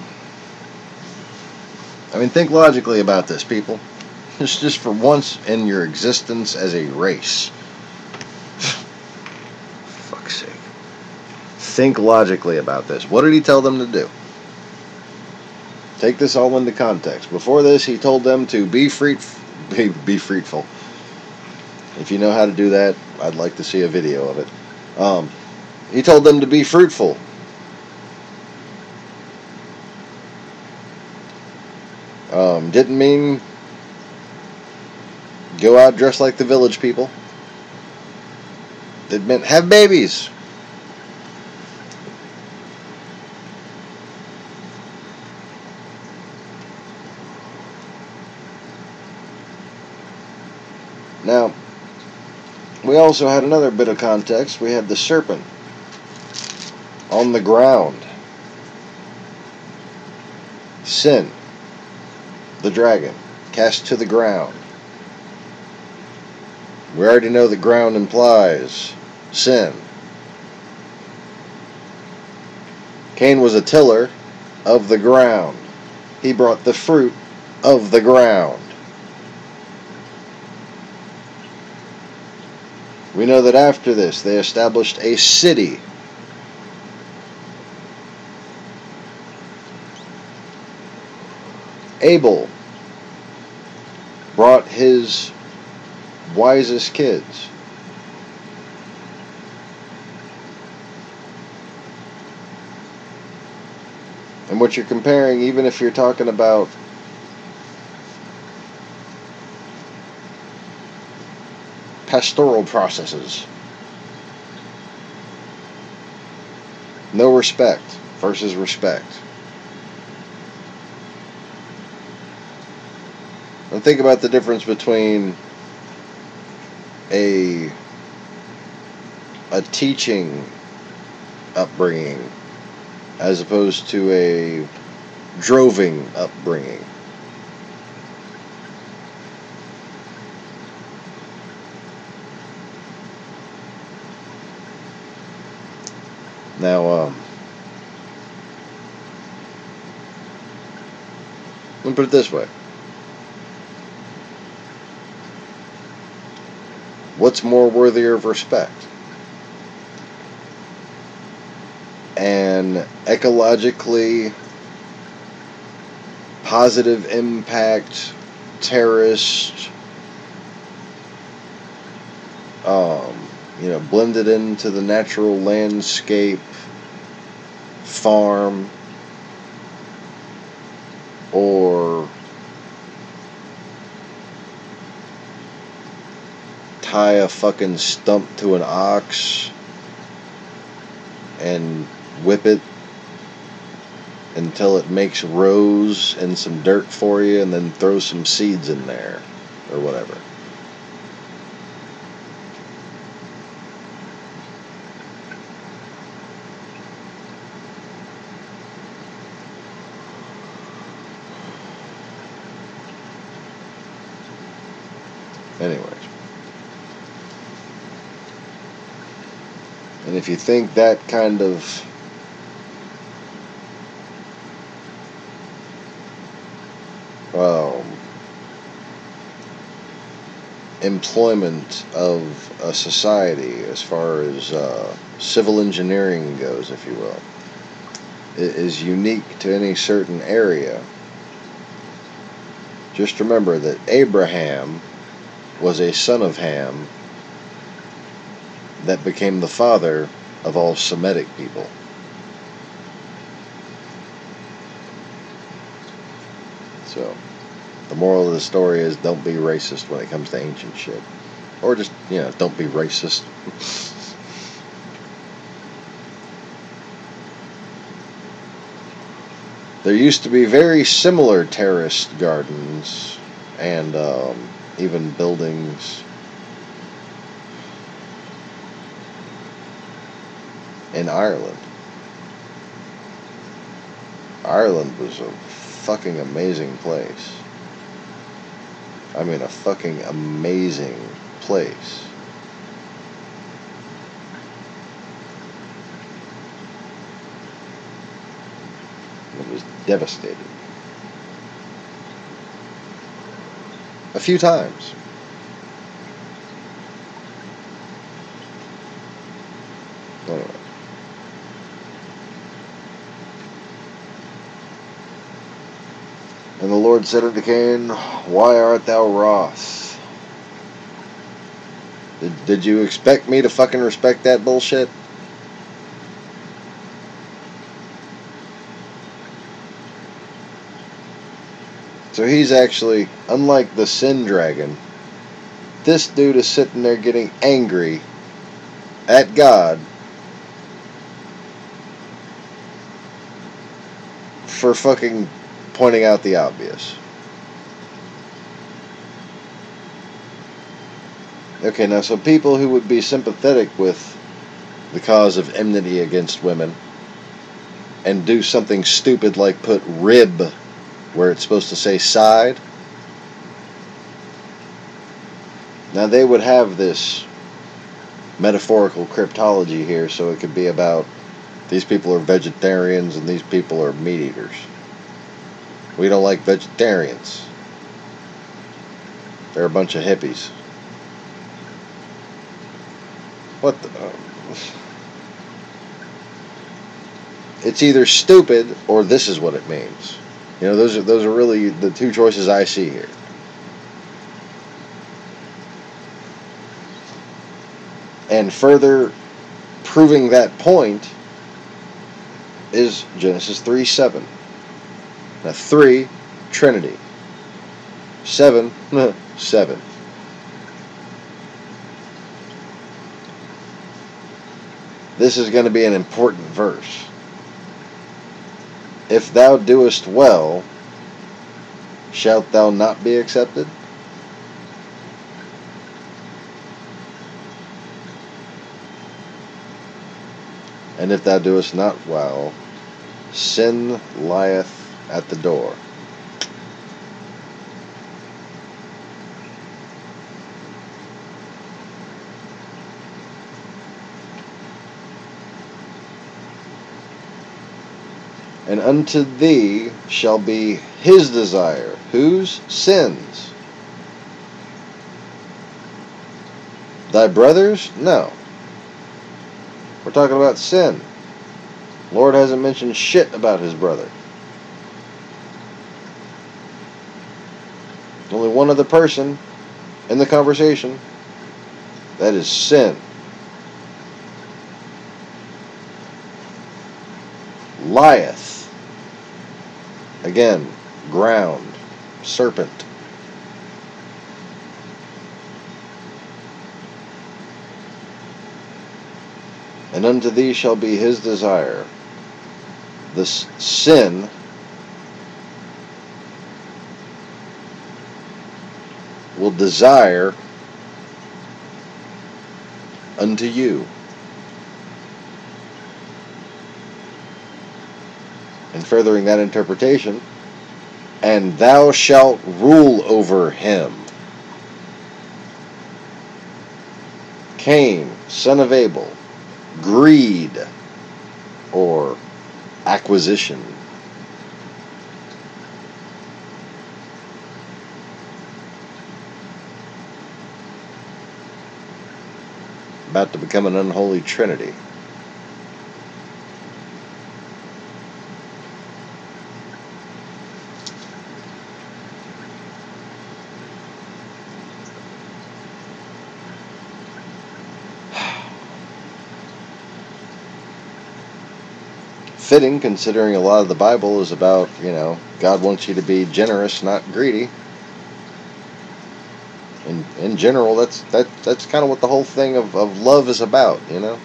Speaker 1: I mean, think logically about this, people. Just for once in your existence as a race. Fuck's sake. Think logically about this. What did he tell them to do? Take this all into context. Before this, he told them to be fruitful. If you know how to do that, I'd like to see a video of it. He told them to be fruitful. Didn't mean go out dressed like the village people. It meant have babies. Now, we also had another bit of context. We had the serpent on the ground. Sin, the dragon, cast to the ground. We already know the ground implies sin. Cain was a tiller of the ground. He brought the fruit of the ground. We know that after this, they established a city. Abel brought his wisest kids. And what you're comparing, even if you're talking about pastoral processes, no respect versus respect. And think about the difference between a teaching upbringing as opposed to a droving upbringing. Now, let me put it this way. What's more worthy of respect? An ecologically positive impact terrorist, blended into the natural landscape farm, or tie a fucking stump to an ox and whip it until it makes rows and some dirt for you, and then throw some seeds in there or whatever. Anyways. And if you think that kind of employment of a society, as far as civil engineering goes, if you will, is unique to any certain area, just remember that Abraham was a son of Ham that became the father of all Semitic people. So, the moral of the story is, don't be racist when it comes to ancient shit. Or just, don't be racist. There used to be very similar terraced gardens and even buildings in Ireland. Ireland was a fucking amazing place. I mean, a fucking amazing place. It was devastated. A few times. Anyway. And the Lord said unto Cain, Why art thou wroth? Did you expect me to fucking respect that bullshit? So he's actually, unlike the sin dragon, this dude is sitting there getting angry at God for fucking pointing out the obvious. Okay, now so people who would be sympathetic with the cause of enmity against women and do something stupid like put rib where it's supposed to say side. Now they would have this metaphorical cryptology here, so it could be about these people are vegetarians and these people are meat eaters. We don't like vegetarians. They're a bunch of hippies. What the... It's either stupid or this is what it means. You know, those are really the two choices I see here. And further proving that point is Genesis 3:7. Now 3, Trinity. 7, 7. This is going to be an important verse. If thou doest well, shalt thou not be accepted? And if thou doest not well, sin lieth at the door. And unto thee shall be his desire. Whose? Sins. Thy brothers? No. We're talking about sin. Lord hasn't mentioned shit about his brother. Only one other person in the conversation. That is sin. Lieth. Again, ground, serpent. And unto thee shall be his desire. This sin will desire unto you. And furthering that interpretation, and thou shalt rule over him. Cain, son of Abel, greed or acquisition. About to become an unholy trinity. Fitting, considering a lot of the Bible is about, you know, God wants you to be generous, not greedy. In general, that's kind of what the whole thing of love is about, you know.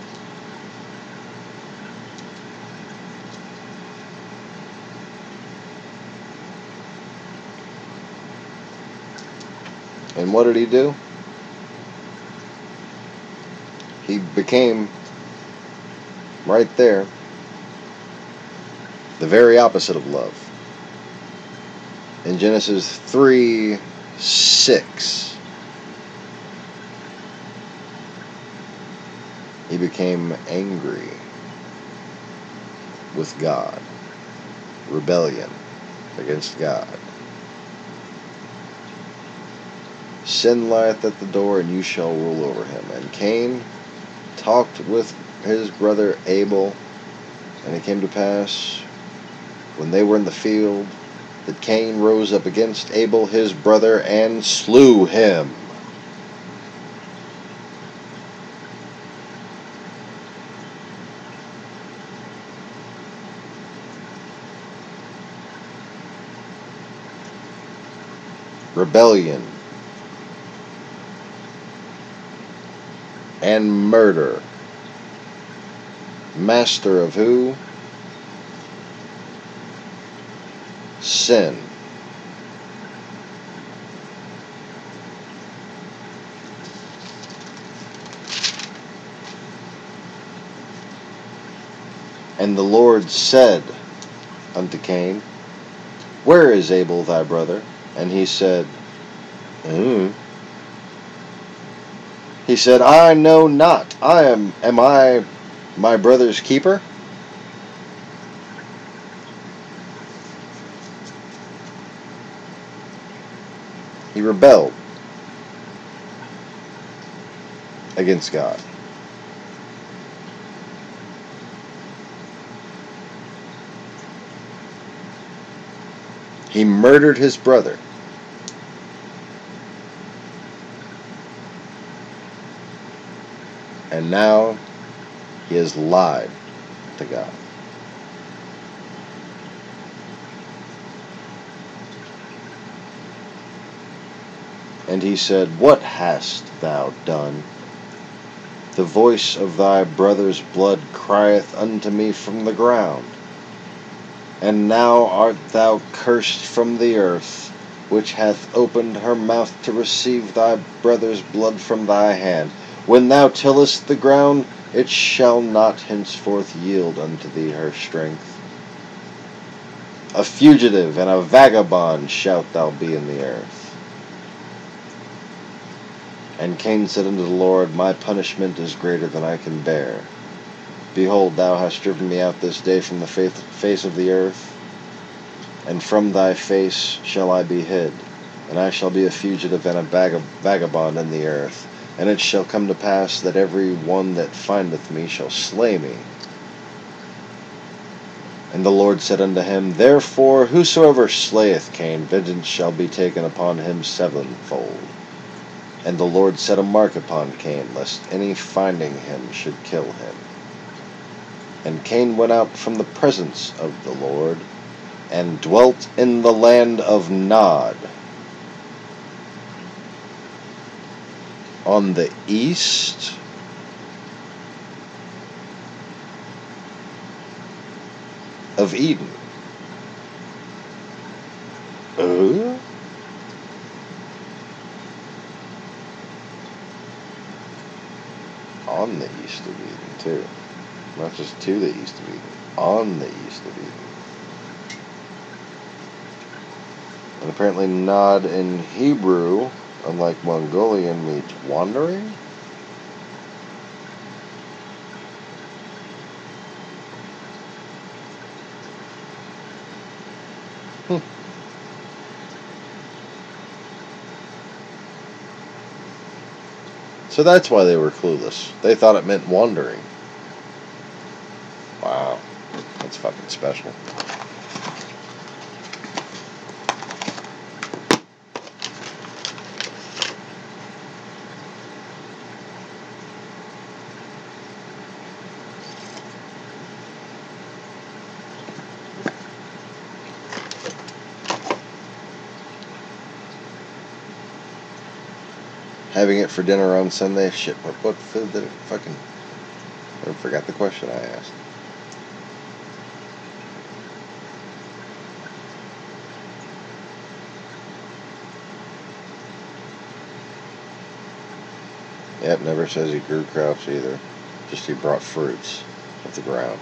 Speaker 1: And what did he do? He became, right there, the very opposite of love. In Genesis 3:6, he became angry with God. Rebellion against God. Sin lieth at the door, and you shall rule over him. And Cain talked with his brother Abel, and it came to pass, when they were in the field, that Cain rose up against Abel his brother, and slew him. Rebellion and murder. Master of who? Sin. And the Lord said unto Cain, where is Abel thy brother? And he said, He said, I know not. Am I my brother's keeper? He rebelled against God. He murdered his brother. And now he has lied to God. And he said, What hast thou done? The voice of thy brother's blood crieth unto me from the ground. And now art thou cursed from the earth, which hath opened her mouth to receive thy brother's blood from thy hand. When thou tillest the ground, it shall not henceforth yield unto thee her strength. A fugitive and a vagabond shalt thou be in the earth. And Cain said unto the Lord, My punishment is greater than I can bear. Behold, thou hast driven me out this day from the face of the earth, and from thy face shall I be hid, and I shall be a fugitive and a vagabond in the earth. And it shall come to pass that every one that findeth me shall slay me. And the Lord said unto him, Therefore whosoever slayeth Cain, vengeance shall be taken upon him sevenfold. And the Lord set a mark upon Cain, lest any finding him should kill him. And Cain went out from the presence of the Lord, and dwelt in the land of Nod, on the east of Eden. On the east of Eden, too. Not just to the east of Eden. On the east of Eden. And apparently Nod in Hebrew, unlike Mongolian, means wandering. So that's why they were clueless. They thought it meant wandering. Wow. That's fucking special. Having it for dinner on Sunday? Shit, what food did it fucking... I forgot the question I asked. Yep, never says he grew crops either. Just he brought fruits of the ground.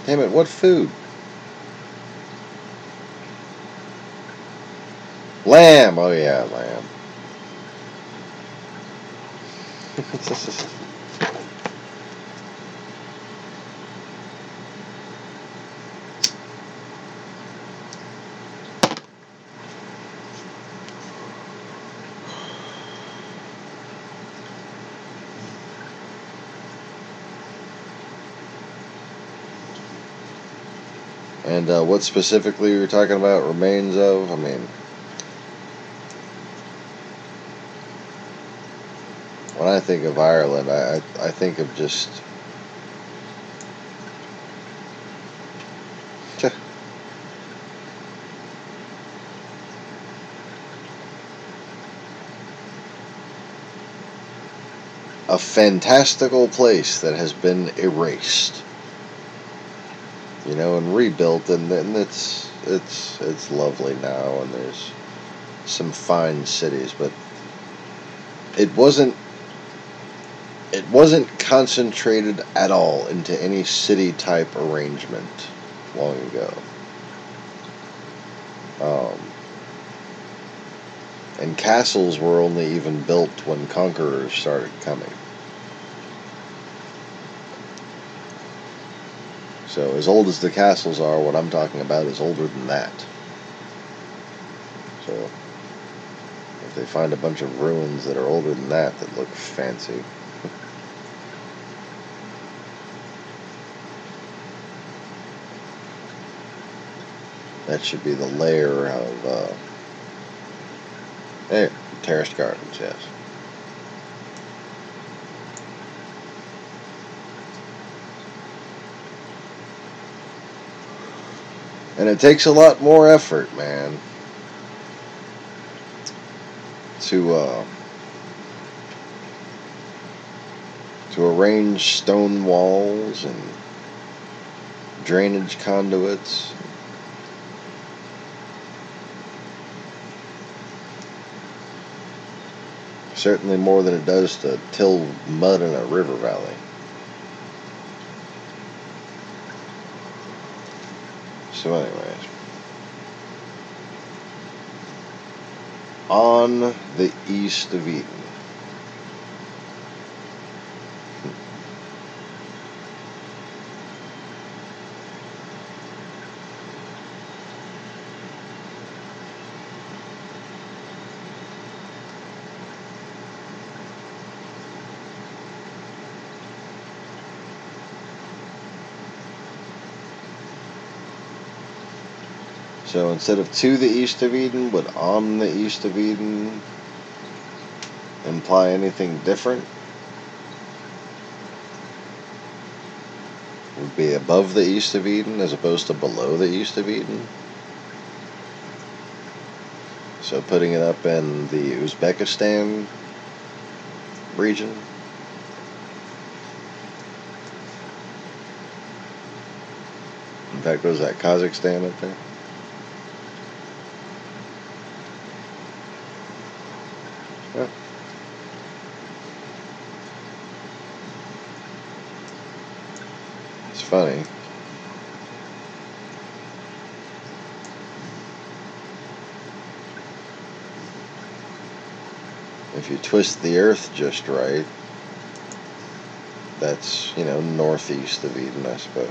Speaker 1: Damn it, what food? Lamb! Oh yeah, lamb. And what specifically you're talking about remains of? I mean, when I think of Ireland, I think of just... a fantastical place that has been erased. You know, and rebuilt, and it's lovely now, and there's some fine cities, but it wasn't it wasn't concentrated at all into any city-type arrangement long ago. And castles were only even built when conquerors started coming. So as old as the castles are, what I'm talking about is older than that. So if they find a bunch of ruins that are older than that look fancy, that should be the layer of terraced gardens, yes. And it takes a lot more effort, man, to arrange stone walls and drainage conduits. Certainly more than it does to till mud in a river valley. So anyways, on the east of Eden. So instead of to the east of Eden, would on the east of Eden imply anything different? Would be above the east of Eden as opposed to below the east of Eden? So putting it up in the Uzbekistan region? In fact, was that Kazakhstan up there? Yeah. It's funny. If you twist the earth just right, that's, northeast of Eden, I suppose.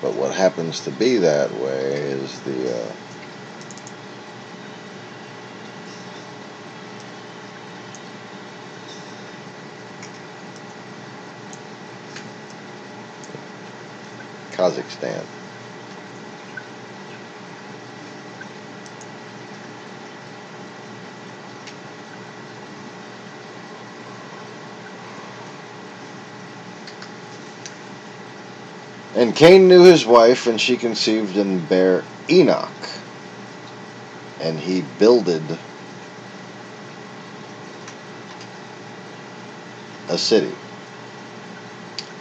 Speaker 1: But what happens to be that way is the Kazakhstan. And Cain knew his wife, and she conceived and bare Enoch. And he builded a city,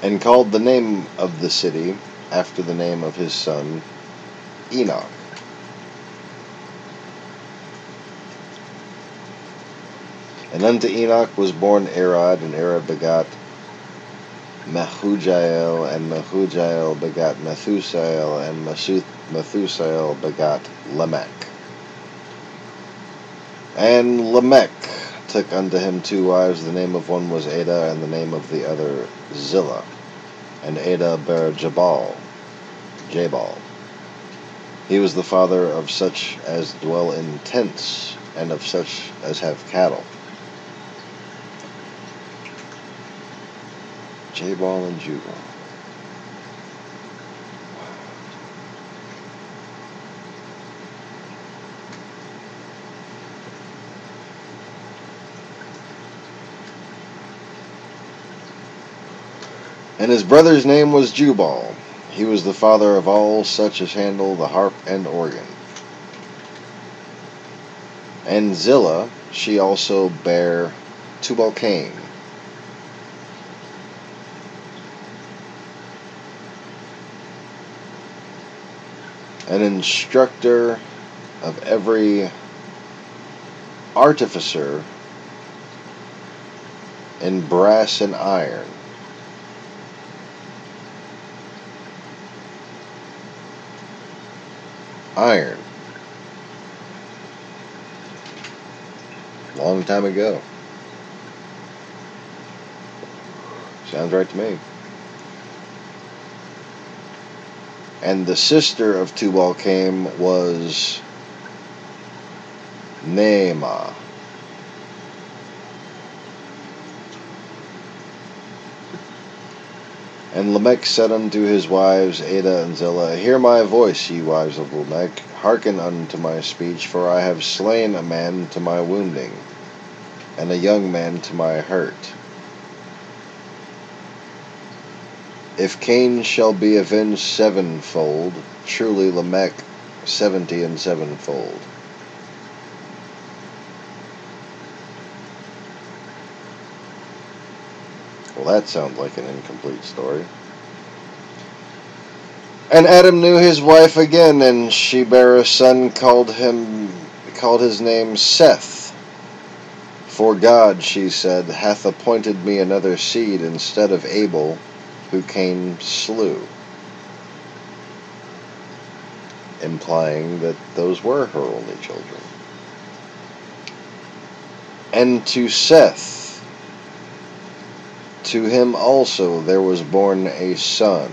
Speaker 1: and called the name of the city after the name of his son Enoch. And unto Enoch was born Arad, and Arad begot Mehujael, and Mehujael begot Methusael, and Methusael begot Lamech. And Lamech took unto him 2 wives. The name of one was Ada, and the name of the other Zillah. And Ada bare Jabal. He was the father of such as dwell in tents, and of such as have cattle. Jabal and Jubal. And his brother's name was Jubal. He was the father of all such as handle the harp and organ. And Zillah, she also bare Tubal-Cain. An instructor of every artificer in brass and iron. Iron. Long time ago. Sounds right to me. And the sister of Tubal-Cain was Naamah. And Lamech said unto his wives Adah and Zillah, Hear my voice, ye wives of Lamech, hearken unto my speech, for I have slain a man to my wounding, and a young man to my hurt. If Cain shall be avenged sevenfold, truly Lamech 70 and sevenfold. Well, that sounds like an incomplete story. And Adam knew his wife again, and she bare a son, called his name Seth. For God, she said, hath appointed me another seed instead of Abel, who Cain slew. Implying that those were her only children. And to Seth, to him also there was born a son.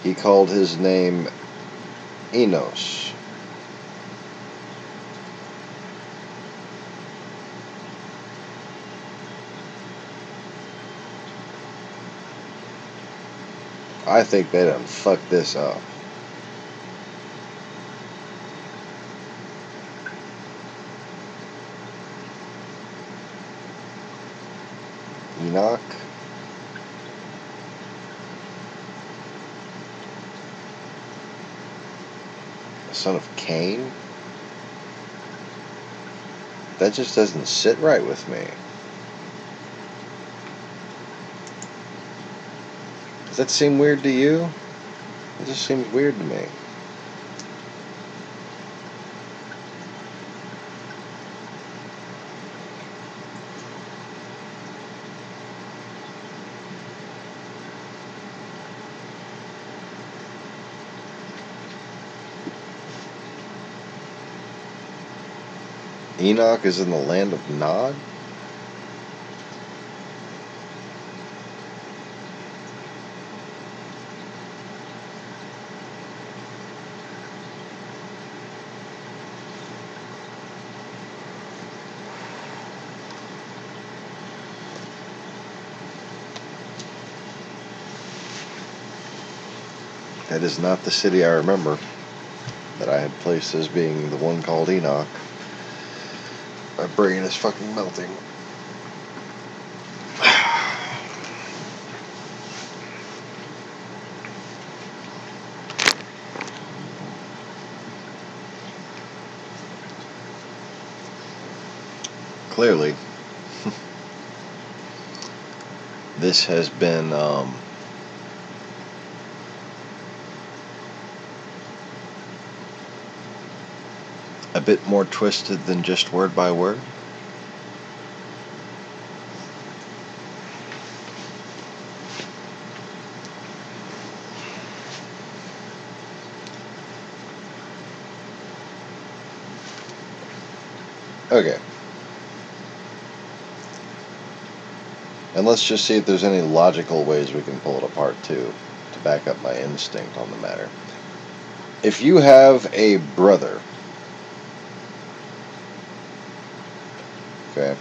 Speaker 1: He called his name Enos. I think they done fucked this up. Enoch. The son of Cain? That just doesn't sit right with me. Does that seem weird to you? It just seems weird to me. Enoch is in the land of Nod? That is not the city I remember that I had placed as being the one called Enoch. My brain is fucking melting. Clearly, this has been a bit more twisted than just word by word. Okay. And let's just see if there's any logical ways we can pull it apart too, to back up my instinct on the matter. If you have a brother, okay,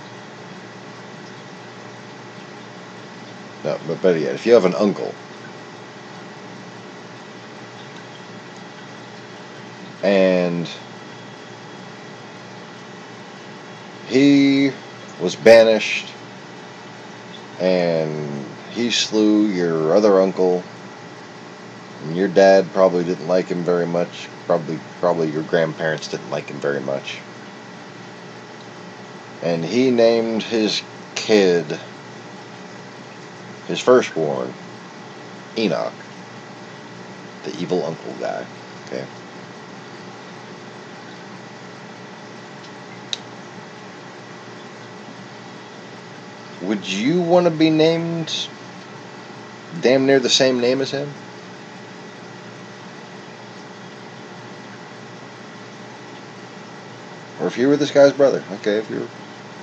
Speaker 1: no, but better yet, if you have an uncle, and he was banished, and he slew your other uncle, and your dad probably didn't like him very much, probably your grandparents didn't like him very much, and he named his kid, his firstborn, Enoch, the evil uncle guy, okay? Would you want to be named damn near the same name as him? Or if you were this guy's brother, okay, if you're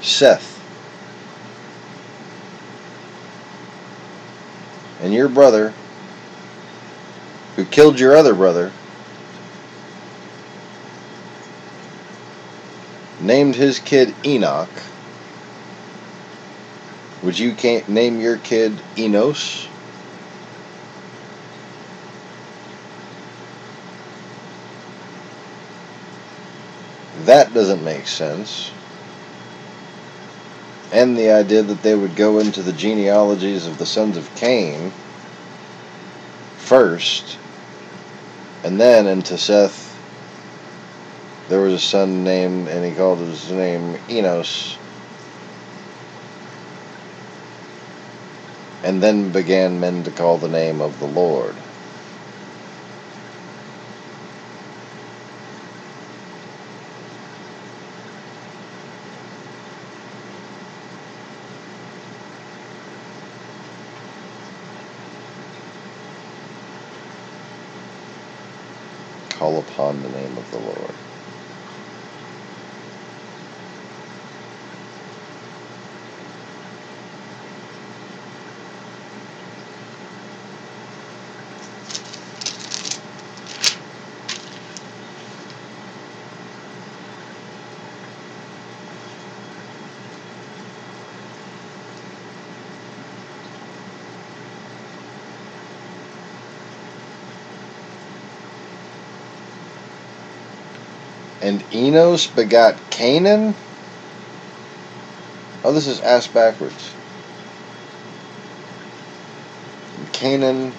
Speaker 1: Seth, and your brother, who killed your other brother, named his kid Enoch, would you name your kid Enos? That doesn't make sense. And the idea that they would go into the genealogies of the sons of Cain first, and then into Seth. There was a son named, and he called his name Enos, and then began men to call the name of the Lord. Call upon the name of the Lord. And Enos begot Canaan? Oh, this is ass backwards. And Canaan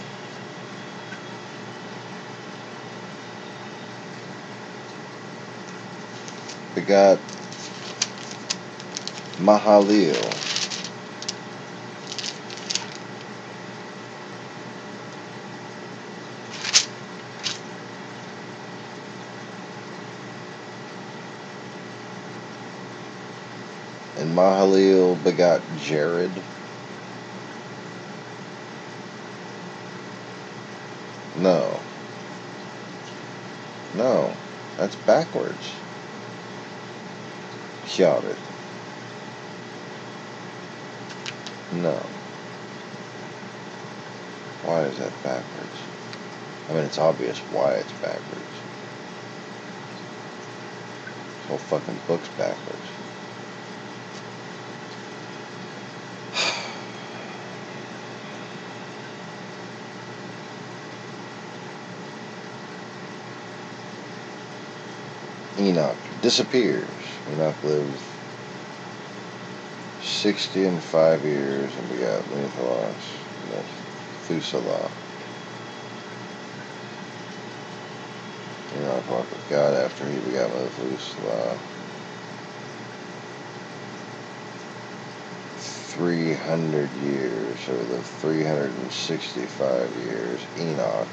Speaker 1: begot Mahalalel. And Mahalalel begot Jared. No. No. That's backwards. Jared. No. Why is that backwards? I mean, it's obvious why it's backwards. This whole fucking book's backwards. Enoch disappears. Enoch lived 65 years and begot Methuselah. Enoch walked with God after he begot Methuselah 300 years. So he lived 365 years. Enoch.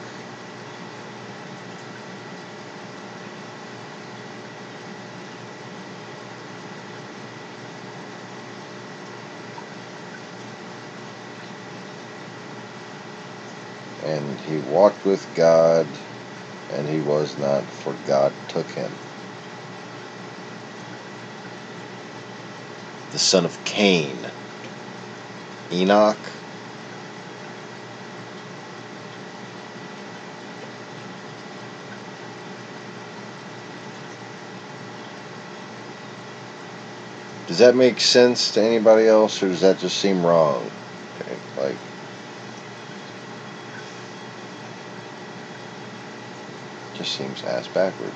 Speaker 1: And he walked with God, and he was not, for God took him. The son of Cain, Enoch. Does that make sense to anybody else, or does that just seem wrong? Okay, like, just seems ass backwards.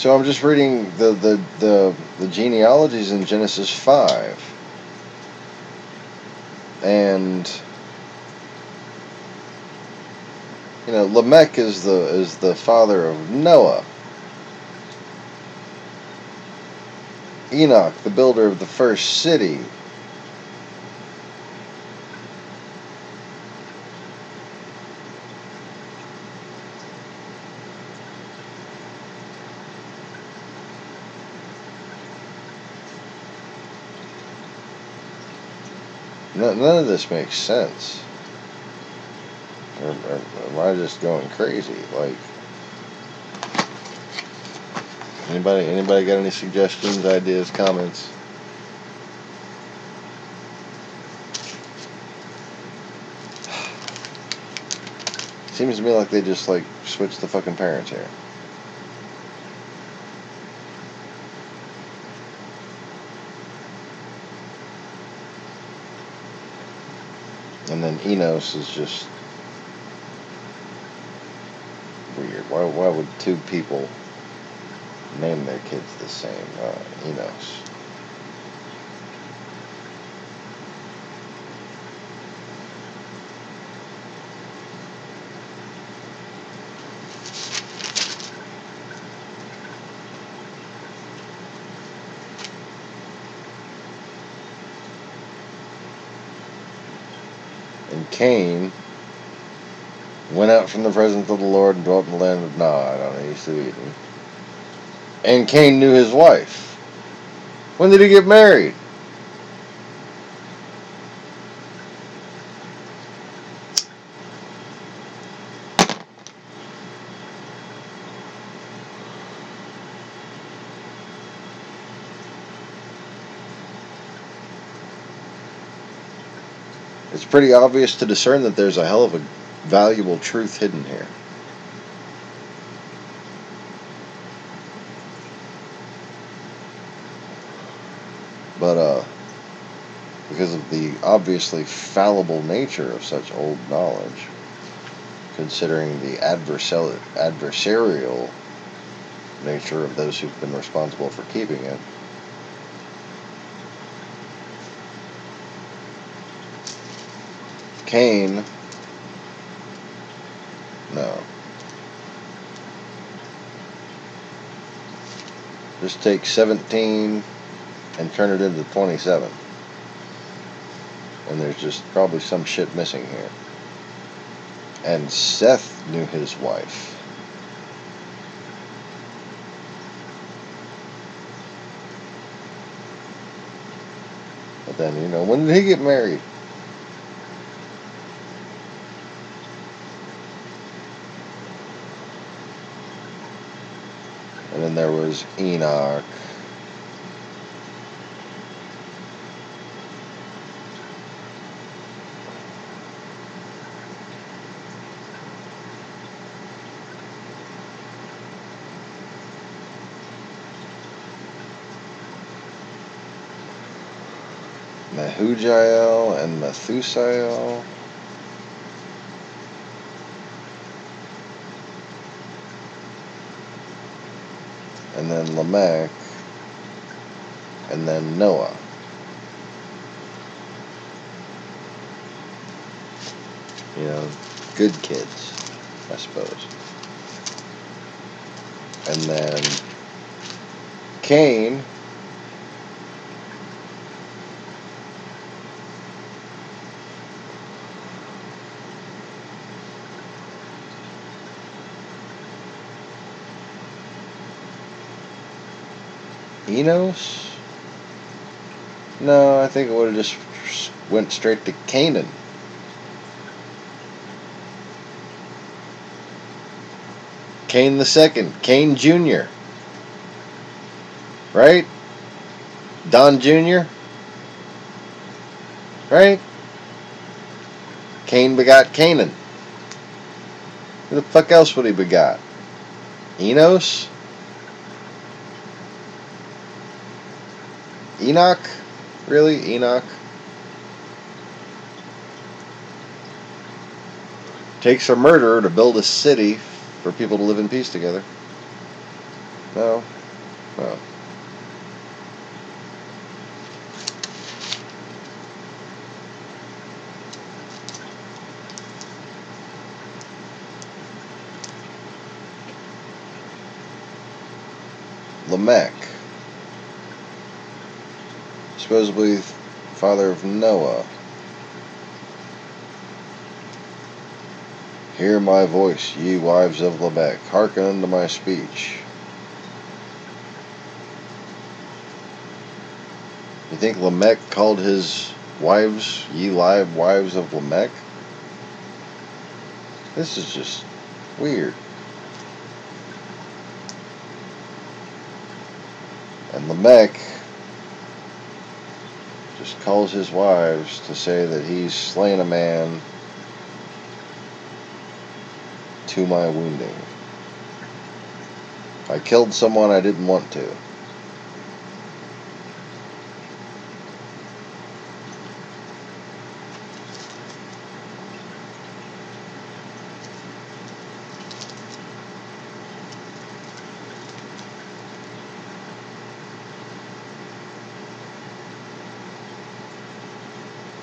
Speaker 1: So I'm just reading the genealogies in Genesis 5. And Lamech is the father of Noah. Enoch, the builder of the first city. None of this makes sense. Or am I just going crazy? Like, anybody got any suggestions, ideas, comments? Seems to me like they just switched the fucking parents here. And then Enos is just weird. Why would two people name their kids the same? Enos. And Cain went out from the presence of the Lord and dwelt in the land of Nod on the east of Eden. And Cain knew his wife. When did he get married? It's pretty obvious to discern that there's a hell of a valuable truth hidden here. But, because of the obviously fallible nature of such old knowledge, considering the adversarial nature of those who've been responsible for keeping it, Cain, no. Just take 17 and turn it into 27. And there's just probably some shit missing here. And Seth knew his wife. But then, when did he get married? And then there was Enoch. Mehujael and Methusael. And then Lamech. And then Noah. Good kids, I suppose. And then Cain. Enos? No, I think it would have just went straight to Canaan. Cain the Second, Cain Jr. Right? Don Jr. Right? Cain begot Canaan. Who the fuck else would he begot? Enos? Enoch? Really? Enoch? Takes a murderer to build a city for people to live in peace together. No. No. Lamech, supposedly father of Noah. Hear my voice, ye wives of Lamech, hearken unto my speech. You think Lamech called his wives, ye live wives of Lamech? This is just weird. And Lamech just calls his wives to say that he's slain a man to my wounding. I killed someone I didn't want to.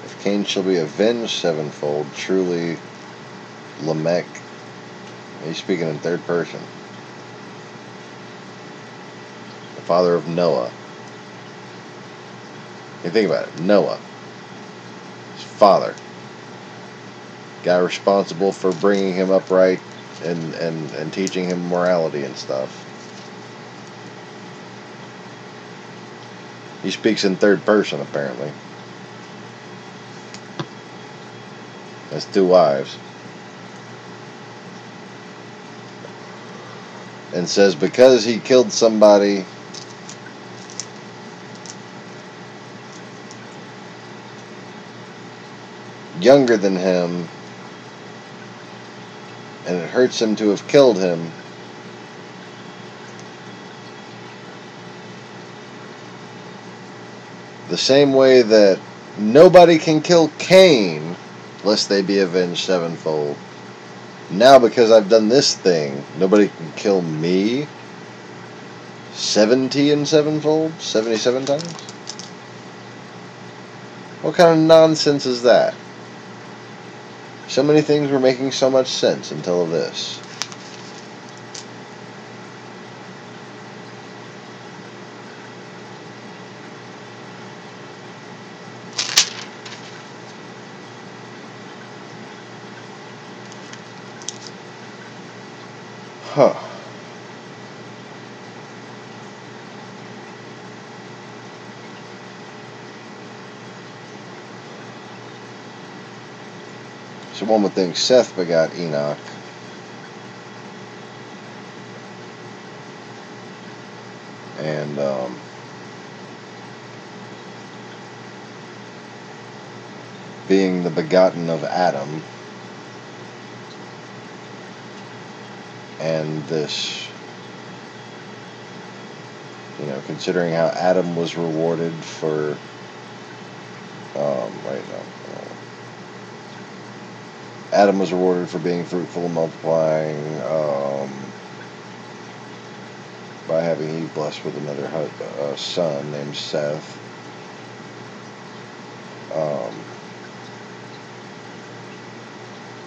Speaker 1: If Cain shall be avenged sevenfold, truly Lamech, he's speaking in third person, the father of Noah. You think about it, Noah, his father, guy responsible for bringing him upright and teaching him morality and stuff. He speaks in third person, apparently. Has two wives. And says because he killed somebody younger than him, and it hurts him to have killed him, the same way that nobody can kill Cain lest they be avenged sevenfold. Now because I've done this thing, nobody can kill me 70 and sevenfold? 77 times? What kind of nonsense is that? So many things were making so much sense until this. Huh. So one would think Seth begot Enoch. And being the begotten of Adam, and this, considering how Adam was rewarded for, Adam was rewarded for being fruitful and multiplying, by having Eve blessed with another son named Seth.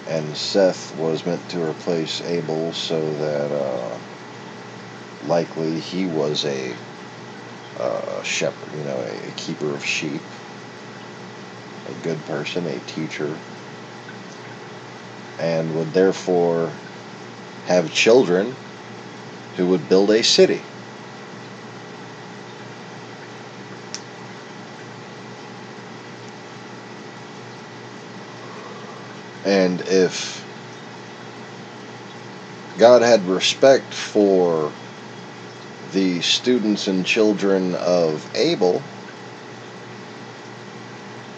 Speaker 1: And Seth was meant to replace Abel, so that likely he was a shepherd, a keeper of sheep, a good person, a teacher, and would therefore have children who would build a city. And if God had respect for the students and children of Abel,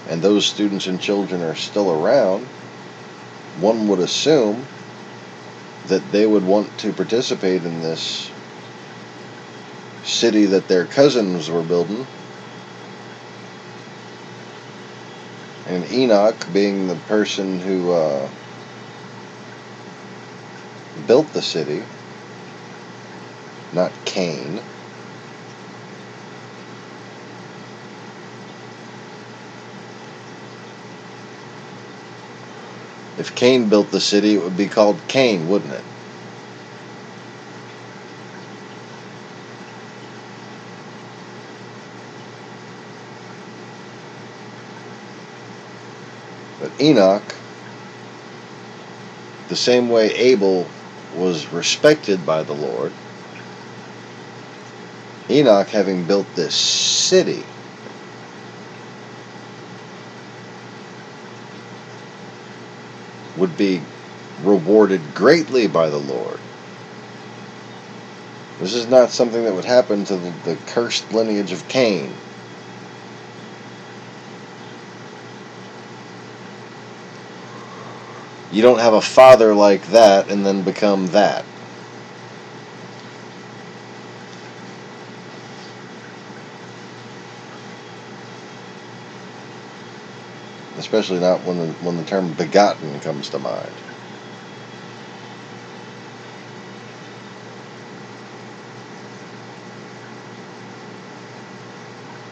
Speaker 1: and those students and children are still around, one would assume that they would want to participate in this city that their cousins were building. And Enoch, being the person who built the city, not Cain. If Cain built the city, it would be called Cain, wouldn't it? But Enoch, the same way Abel was respected by the Lord, Enoch, having built this city, would be rewarded greatly by the Lord. This is not something that would happen to the cursed lineage of Cain. You don't have a father like that and then become that. Especially not when the term begotten comes to mind.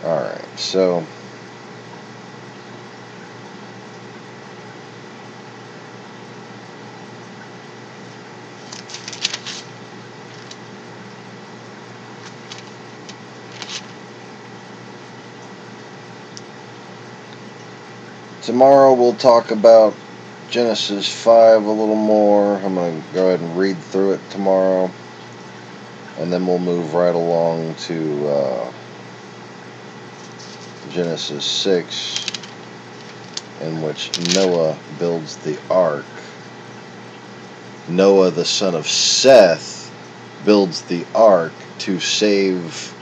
Speaker 1: Alright, so tomorrow we'll talk about Genesis-5 a little more. I'm going to go ahead and read through it tomorrow. And then we'll move right along to Genesis-6, in which Noah builds the ark. Noah, the son of Seth, builds the ark to save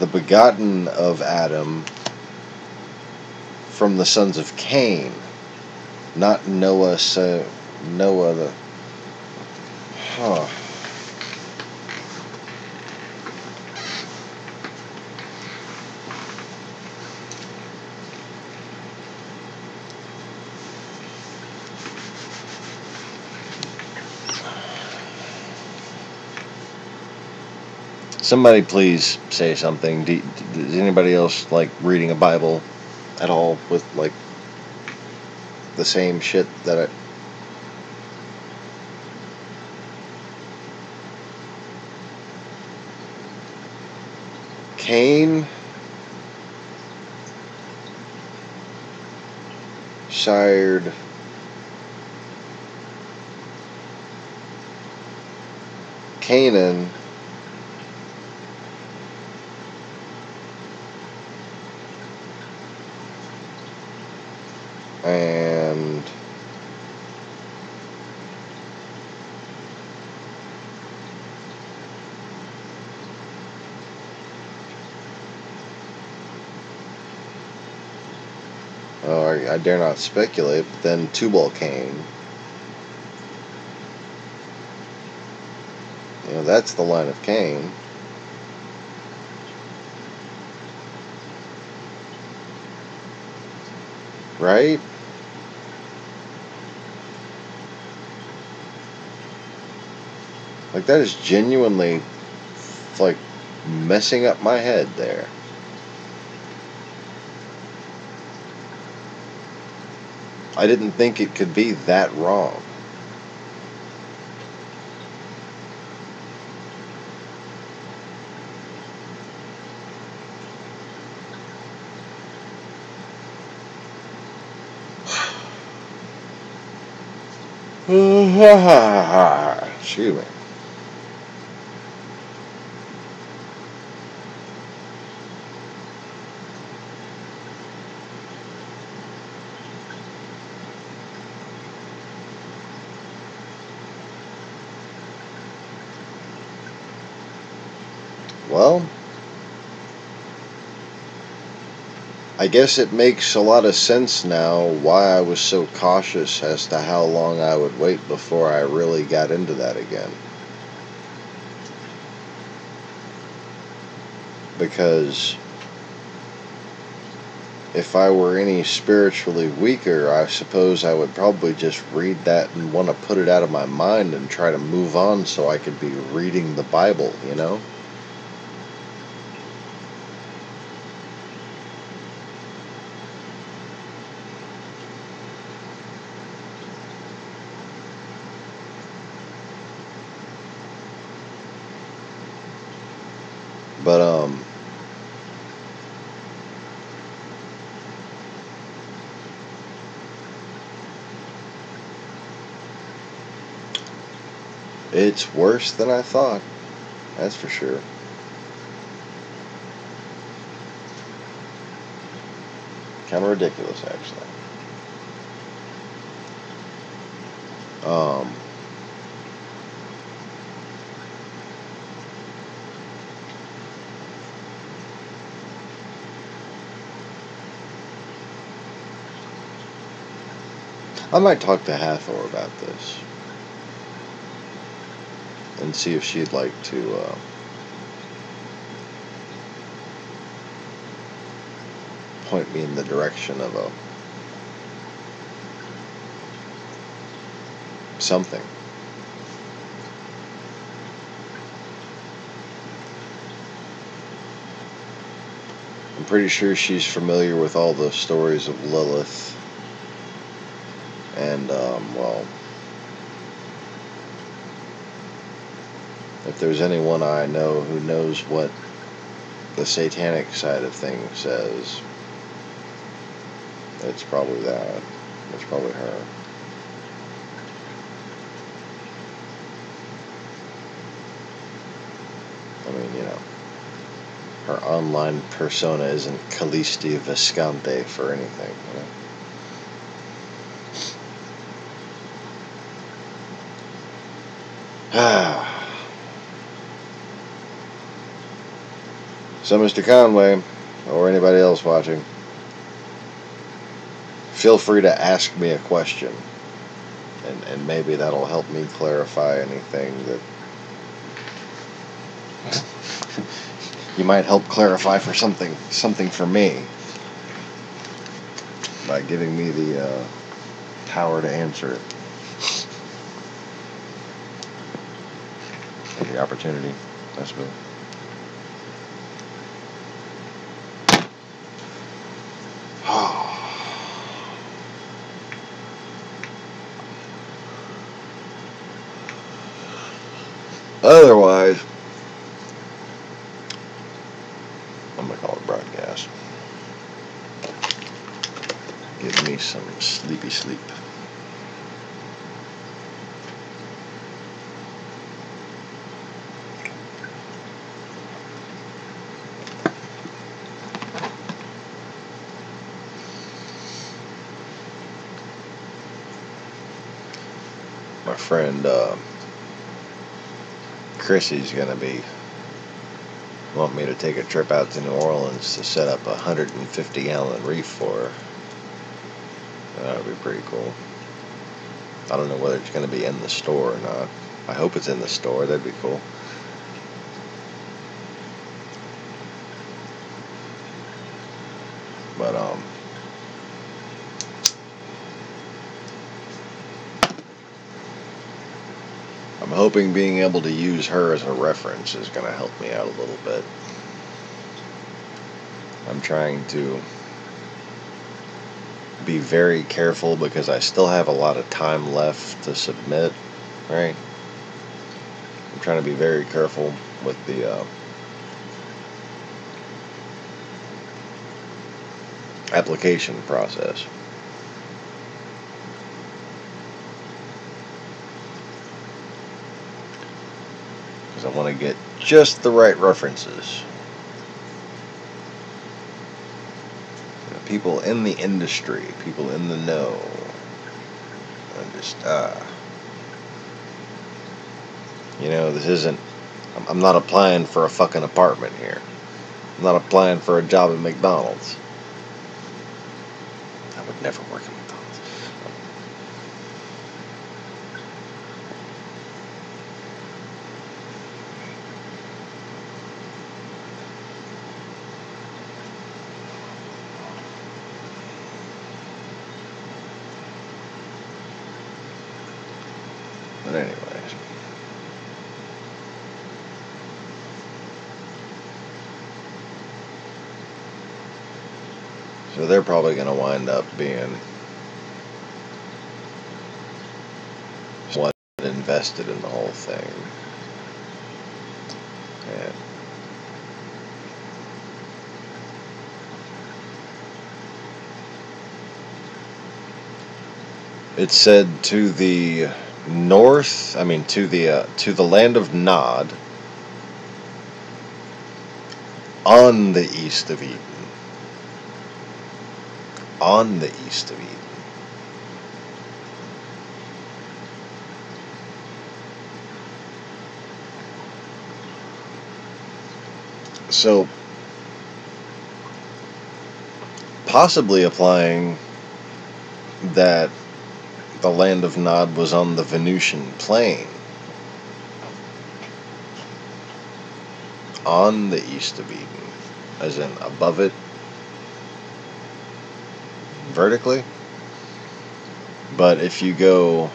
Speaker 1: the begotten of Adam from the sons of Cain. Not Noah, Noah the... Somebody please say something. Does anybody else like reading a Bible at all with like the same shit that Cain sired Canaan, and I dare not speculate, but then Tubal-Cain. You know, that's the line of Cain. Right? Like, that is genuinely, like, messing up my head there. I didn't think it could be that wrong. Excuse me. Well, I guess it makes a lot of sense now why I was so cautious as to how long I would wait before I really got into that again. Because if I were any spiritually weaker, I suppose I would probably just read that and want to put it out of my mind and try to move on so I could be reading the Bible, you know? But, it's worse than I thought, that's for sure. Kind of ridiculous, actually. I might talk to Hathor about this and see if she'd like to point me in the direction of a something. I'm pretty sure she's familiar with all the stories of Lilith. And, well, if there's anyone I know who knows what the satanic side of things says, it's probably that. It's probably her. I mean, you know, her online persona isn't Callisti Viscante for anything, you know. So, Mr. Conway, or anybody else watching, feel free to ask me a question, and maybe that'll help me clarify anything that you might help clarify for something for me by giving me the power to answer it. The opportunity, I suppose. Otherwise, I'm going to call it broadcast. Give me some sleepy sleep. My friend Chrissy's going to be want me to take a trip out to New Orleans to set up a 150-gallon reef for her. That would be pretty cool. I don't know whether it's going to be in the store or not. I hope it's in the store. That'd be cool. But I'm hoping being able to use her as a reference is going to help me out a little bit. I'm trying to be very careful because I still have a lot of time left to submit, right? I'm trying to be very careful with the application process. Because I want to get just the right references. People in the industry, people in the know. And just, you know, this isn't, I'm not applying for a fucking apartment here. I'm not applying for a job at McDonald's. I would never work at McDonald's. But anyways. So they're probably going to wind up being somewhat invested in the whole thing. And it said to the north, to the land of Nod, on the east of Eden. On the east of Eden. So, possibly applying that the land of Nod was on the Venusian plane. On the east of Eden. As in above it. Vertically. But if you go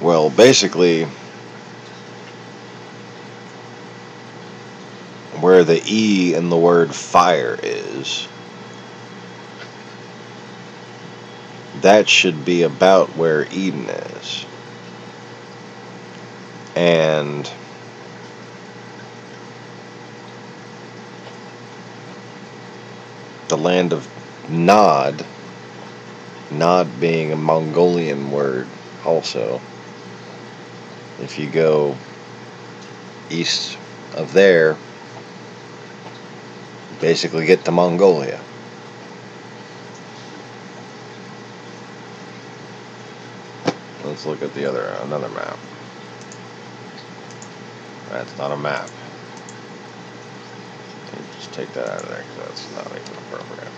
Speaker 1: well, basically where the E in the word fire is, that should be about where Eden is. And the land of Nod, Nod being a Mongolian word also, if you go east of there, basically get to Mongolia. Let's look at another map. That's not a map. Just take that out of there because that's not even appropriate.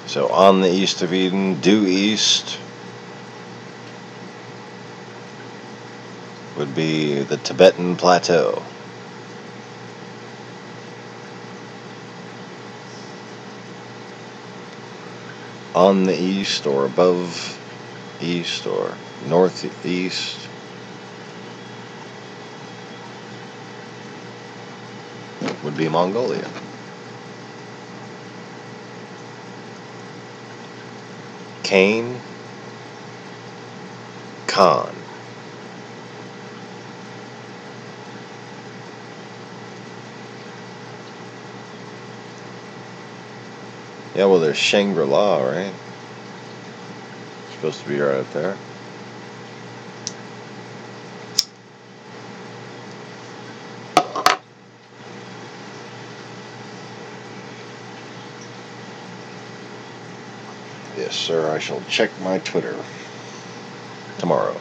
Speaker 1: So on the east of Eden, due east would be the Tibetan Plateau. On the east or above east or northeast would be Mongolia. Cain, Khan. Yeah, well, there's Shangri-La, right? Supposed to be right up there. Yes, sir, I shall check my Twitter tomorrow.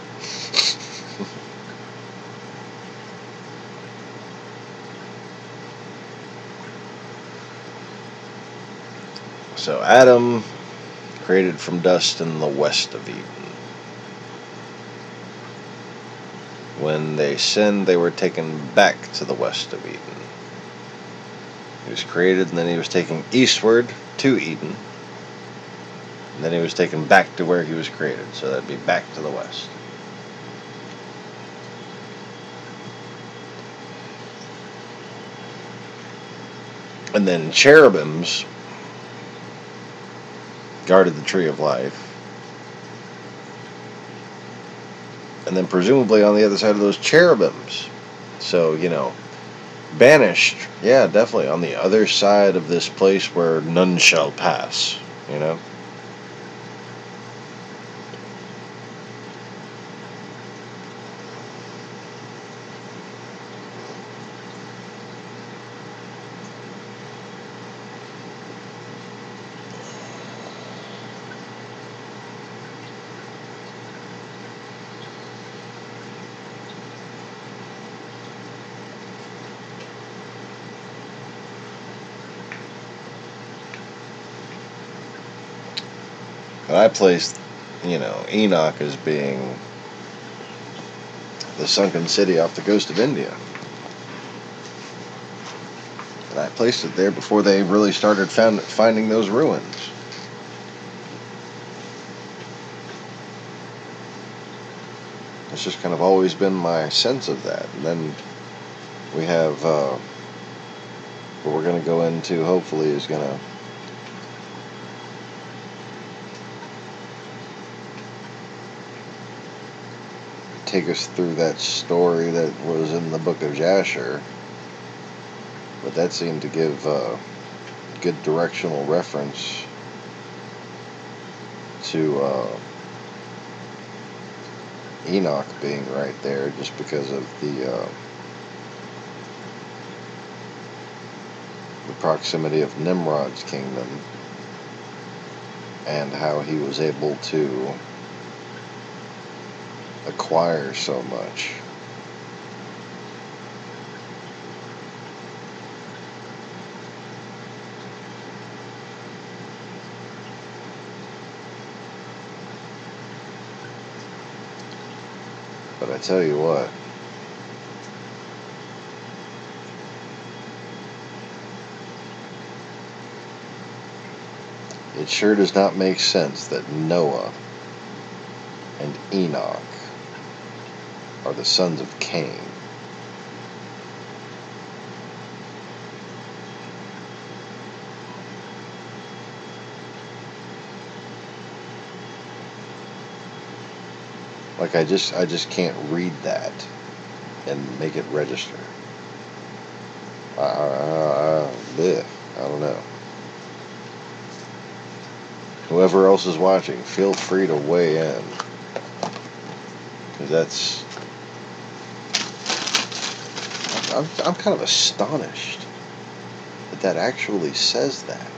Speaker 1: So Adam created from dust in the west of Eden. When they sinned, they were taken back to the west of Eden. He was created, and then he was taken eastward to Eden. And then he was taken back to where he was created, so that'd be back to the west. And then cherubims guarded the tree of life. And then presumably on the other side of those cherubims. So, banished. Yeah, definitely. On the other side of this place where none shall pass. I placed Enoch as being the sunken city off the coast of India. And I placed it there before they really started finding those ruins. It's just kind of always been my sense of that. And then we have what we're going to go into, hopefully, is going to take us through that story that was in the book of Jasher. But that seemed to give good directional reference to Enoch being right there, just because of the proximity of Nimrod's kingdom and how he was able to acquire so much. But I tell you what, it sure does not make sense that Noah and Enoch are the sons of Cain. Like I just can't read that and make it register. I don't know. Whoever else is watching, feel free to weigh in. Because I'm kind of astonished that actually says that.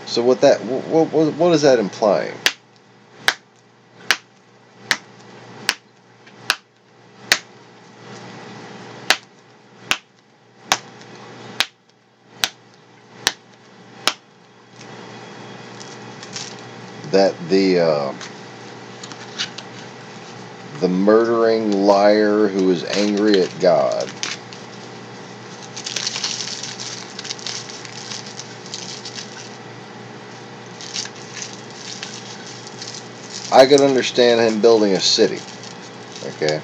Speaker 1: So what is that implying? That the murdering liar who is angry at God I could understand him building a city, okay?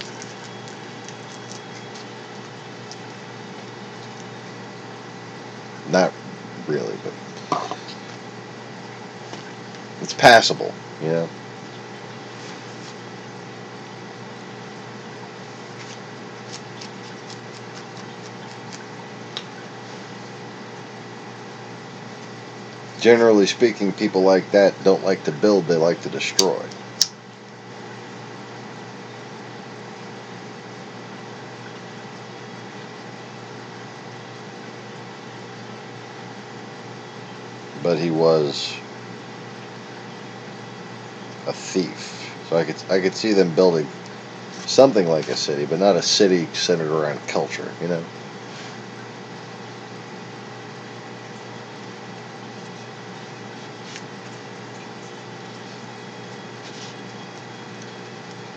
Speaker 1: Not really, but it's passable, you know? Generally speaking, people like that don't like to build, they like to destroy. But he was a thief. So I could see them building something like a city, but not a city centered around culture, you know?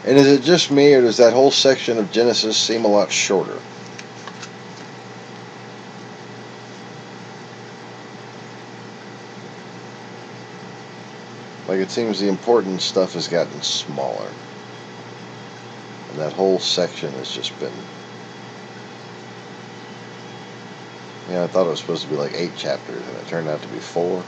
Speaker 1: And is it just me, or does that whole section of Genesis seem a lot shorter? Like it seems the important stuff has gotten smaller. And that whole section has just been... I thought it was supposed to be like 8 chapters, and it turned out to be 4.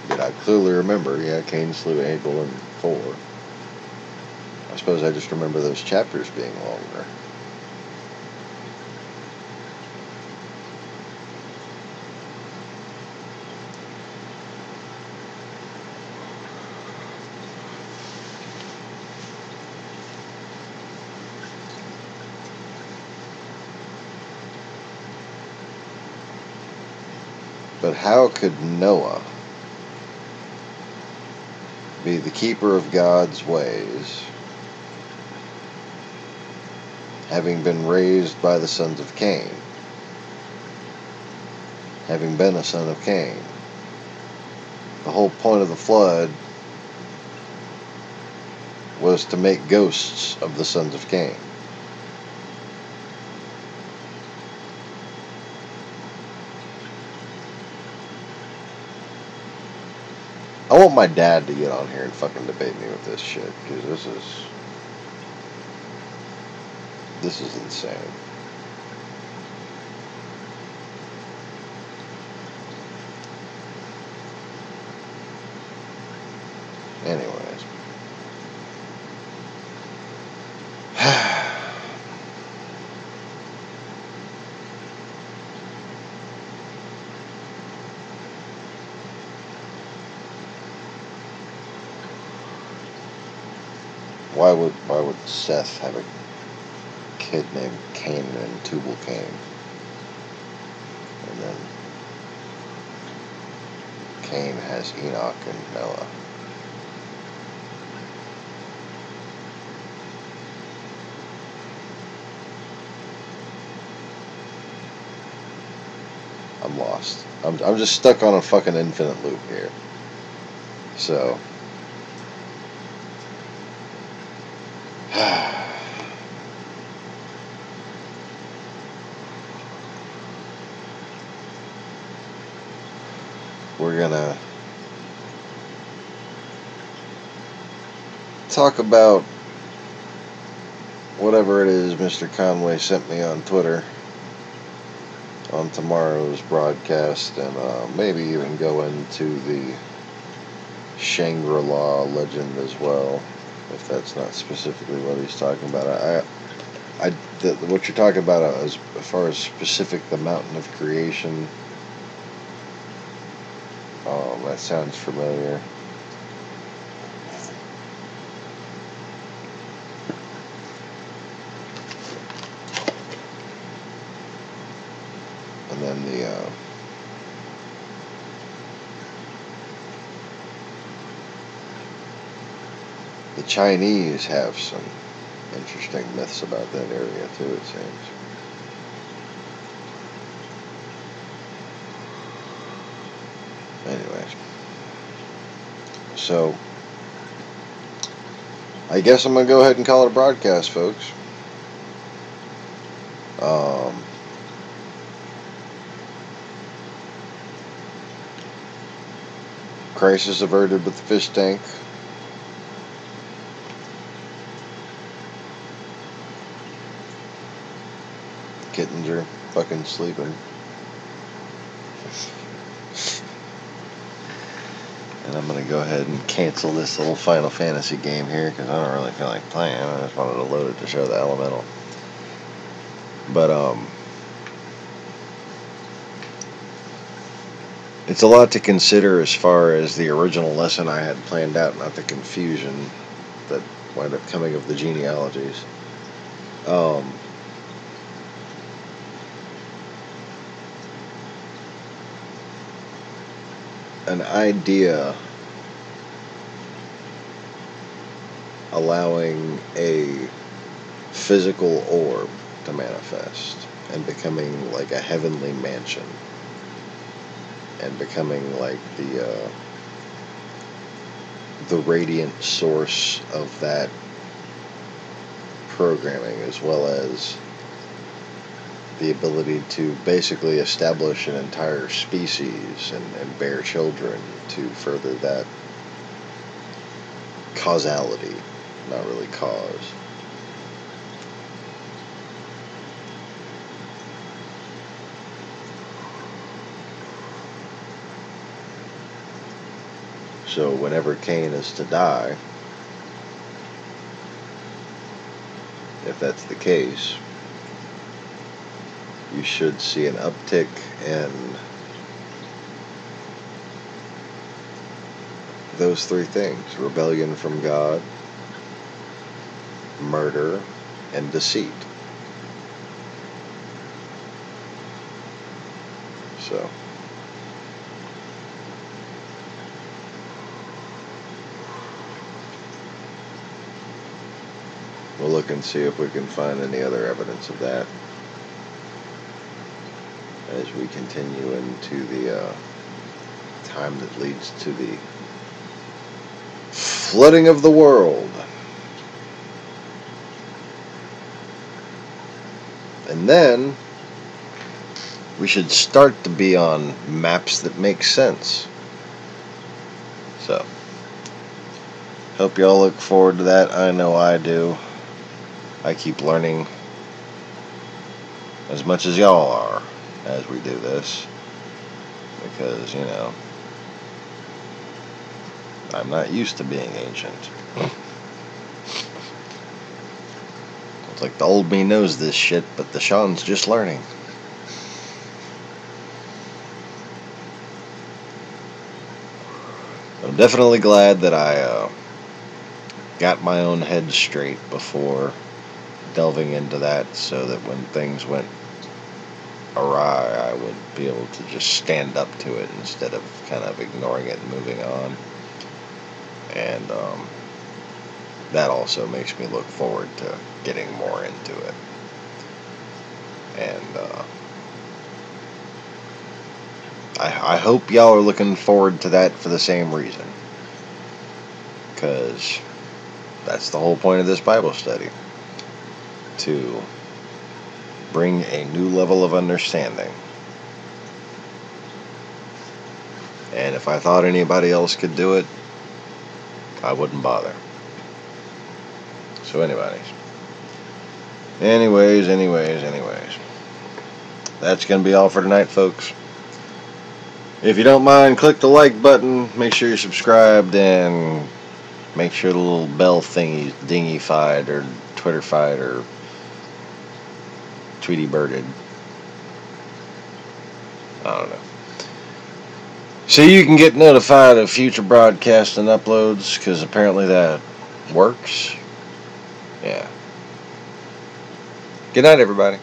Speaker 1: But I clearly remember, Cain slew Abel in 4. I suppose I just remember those chapters being longer. But how could Noah be the keeper of God's ways, having been raised by the sons of Cain, having been a son of Cain? The whole point of the flood was to make ghosts of the sons of Cain. I want my dad to get on here and fucking debate me with this shit, because this is insane. Anyways. Why would Seth have a kid named Cain and Tubal Cain? And then Cain has Enoch and Noah. I'm lost. I'm just stuck on a fucking infinite loop here. So we're gonna talk about whatever it is Mr. Conway sent me on Twitter on tomorrow's broadcast, and maybe even go into the Shangri-La legend as well, if that's not specifically what he's talking about. What you're talking about as far as specific, the mountain of creation, that sounds familiar. And then the Chinese have some interesting myths about that area too, it seems. Anyways, so I guess I'm gonna go ahead and call it a broadcast, folks. Crisis averted with the fish tank. Kittens are fucking sleeping. And I'm going to go ahead and cancel this little Final Fantasy game here, because I don't really feel like playing. I just wanted to load it to show the elemental. But, it's a lot to consider as far as the original lesson I had planned out, not the confusion that wound up coming of the genealogies. An idea allowing a physical orb to manifest and becoming like a heavenly mansion and becoming like the radiant source of that programming, as well as the ability to basically establish an entire species and bear children to further that causality, not really cause. So whenever Cain is to die, if that's the case, you should see an uptick in those three things: rebellion from God, murder, and deceit. So we'll look and see if we can find any other evidence of that as we continue into the time that leads to the flooding of the world. And then we should start to be on maps that make sense. So, hope y'all look forward to that. I know I do. I keep learning as much as y'all are as we do this. Because, you know, I'm not used to being ancient. It's like the old me knows this shit, but the Sean's just learning. I'm definitely glad that I got my own head straight before delving into that, so that when things went awry, I would be able to just stand up to it instead of kind of ignoring it and moving on. And that also makes me look forward to getting more into it. And I hope y'all are looking forward to that for the same reason. Because that's the whole point of this Bible study. To bring a new level of understanding. And if I thought anybody else could do it, I wouldn't bother. So anyways. That's going to be all for tonight, folks. If you don't mind, click the like button. Make sure you're subscribed and make sure the little bell thingy's dingy-fied or Twitter-fied or Tweety-birded. I don't know. So you can get notified of future broadcasts and uploads, because apparently that works. Yeah. Good night, everybody.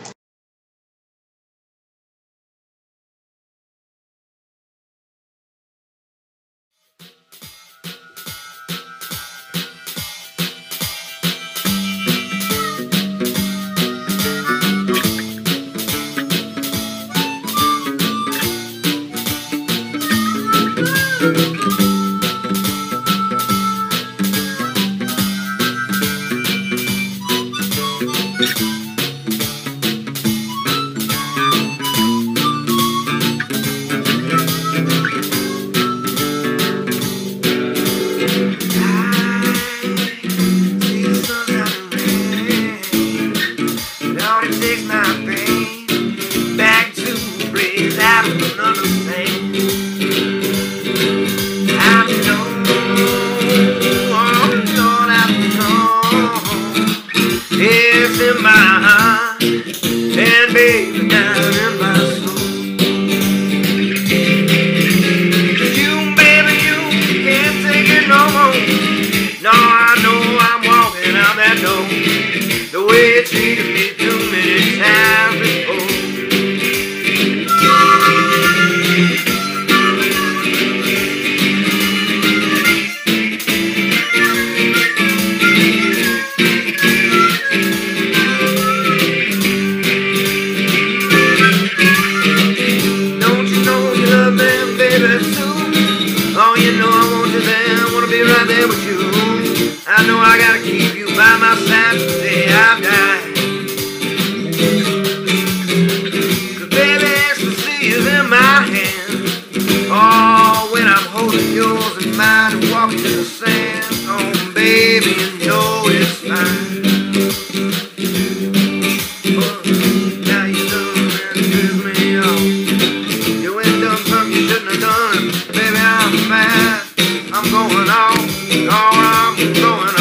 Speaker 2: I know I gotta keep you by my side till the day I die. 'Cause baby, ecstasy is in my hand. Oh, when I'm holding yours in mine and walking in the sand. Oh, baby, you know it's fine. Oh, now you done and screws me off. You ain't done something you shouldn't have done. Baby, I'm mad. I'm going on. Oh, I'm going on.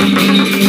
Speaker 2: Thank you.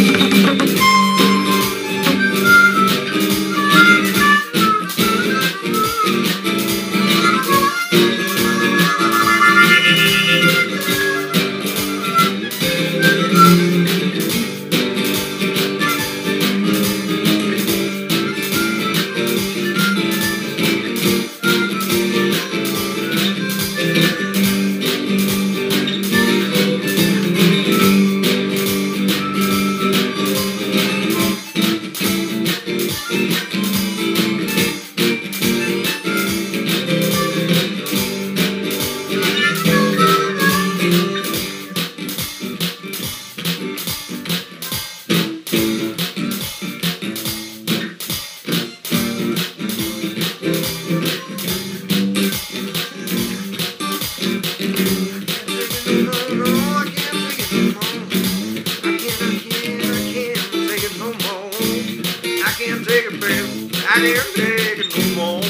Speaker 2: no more.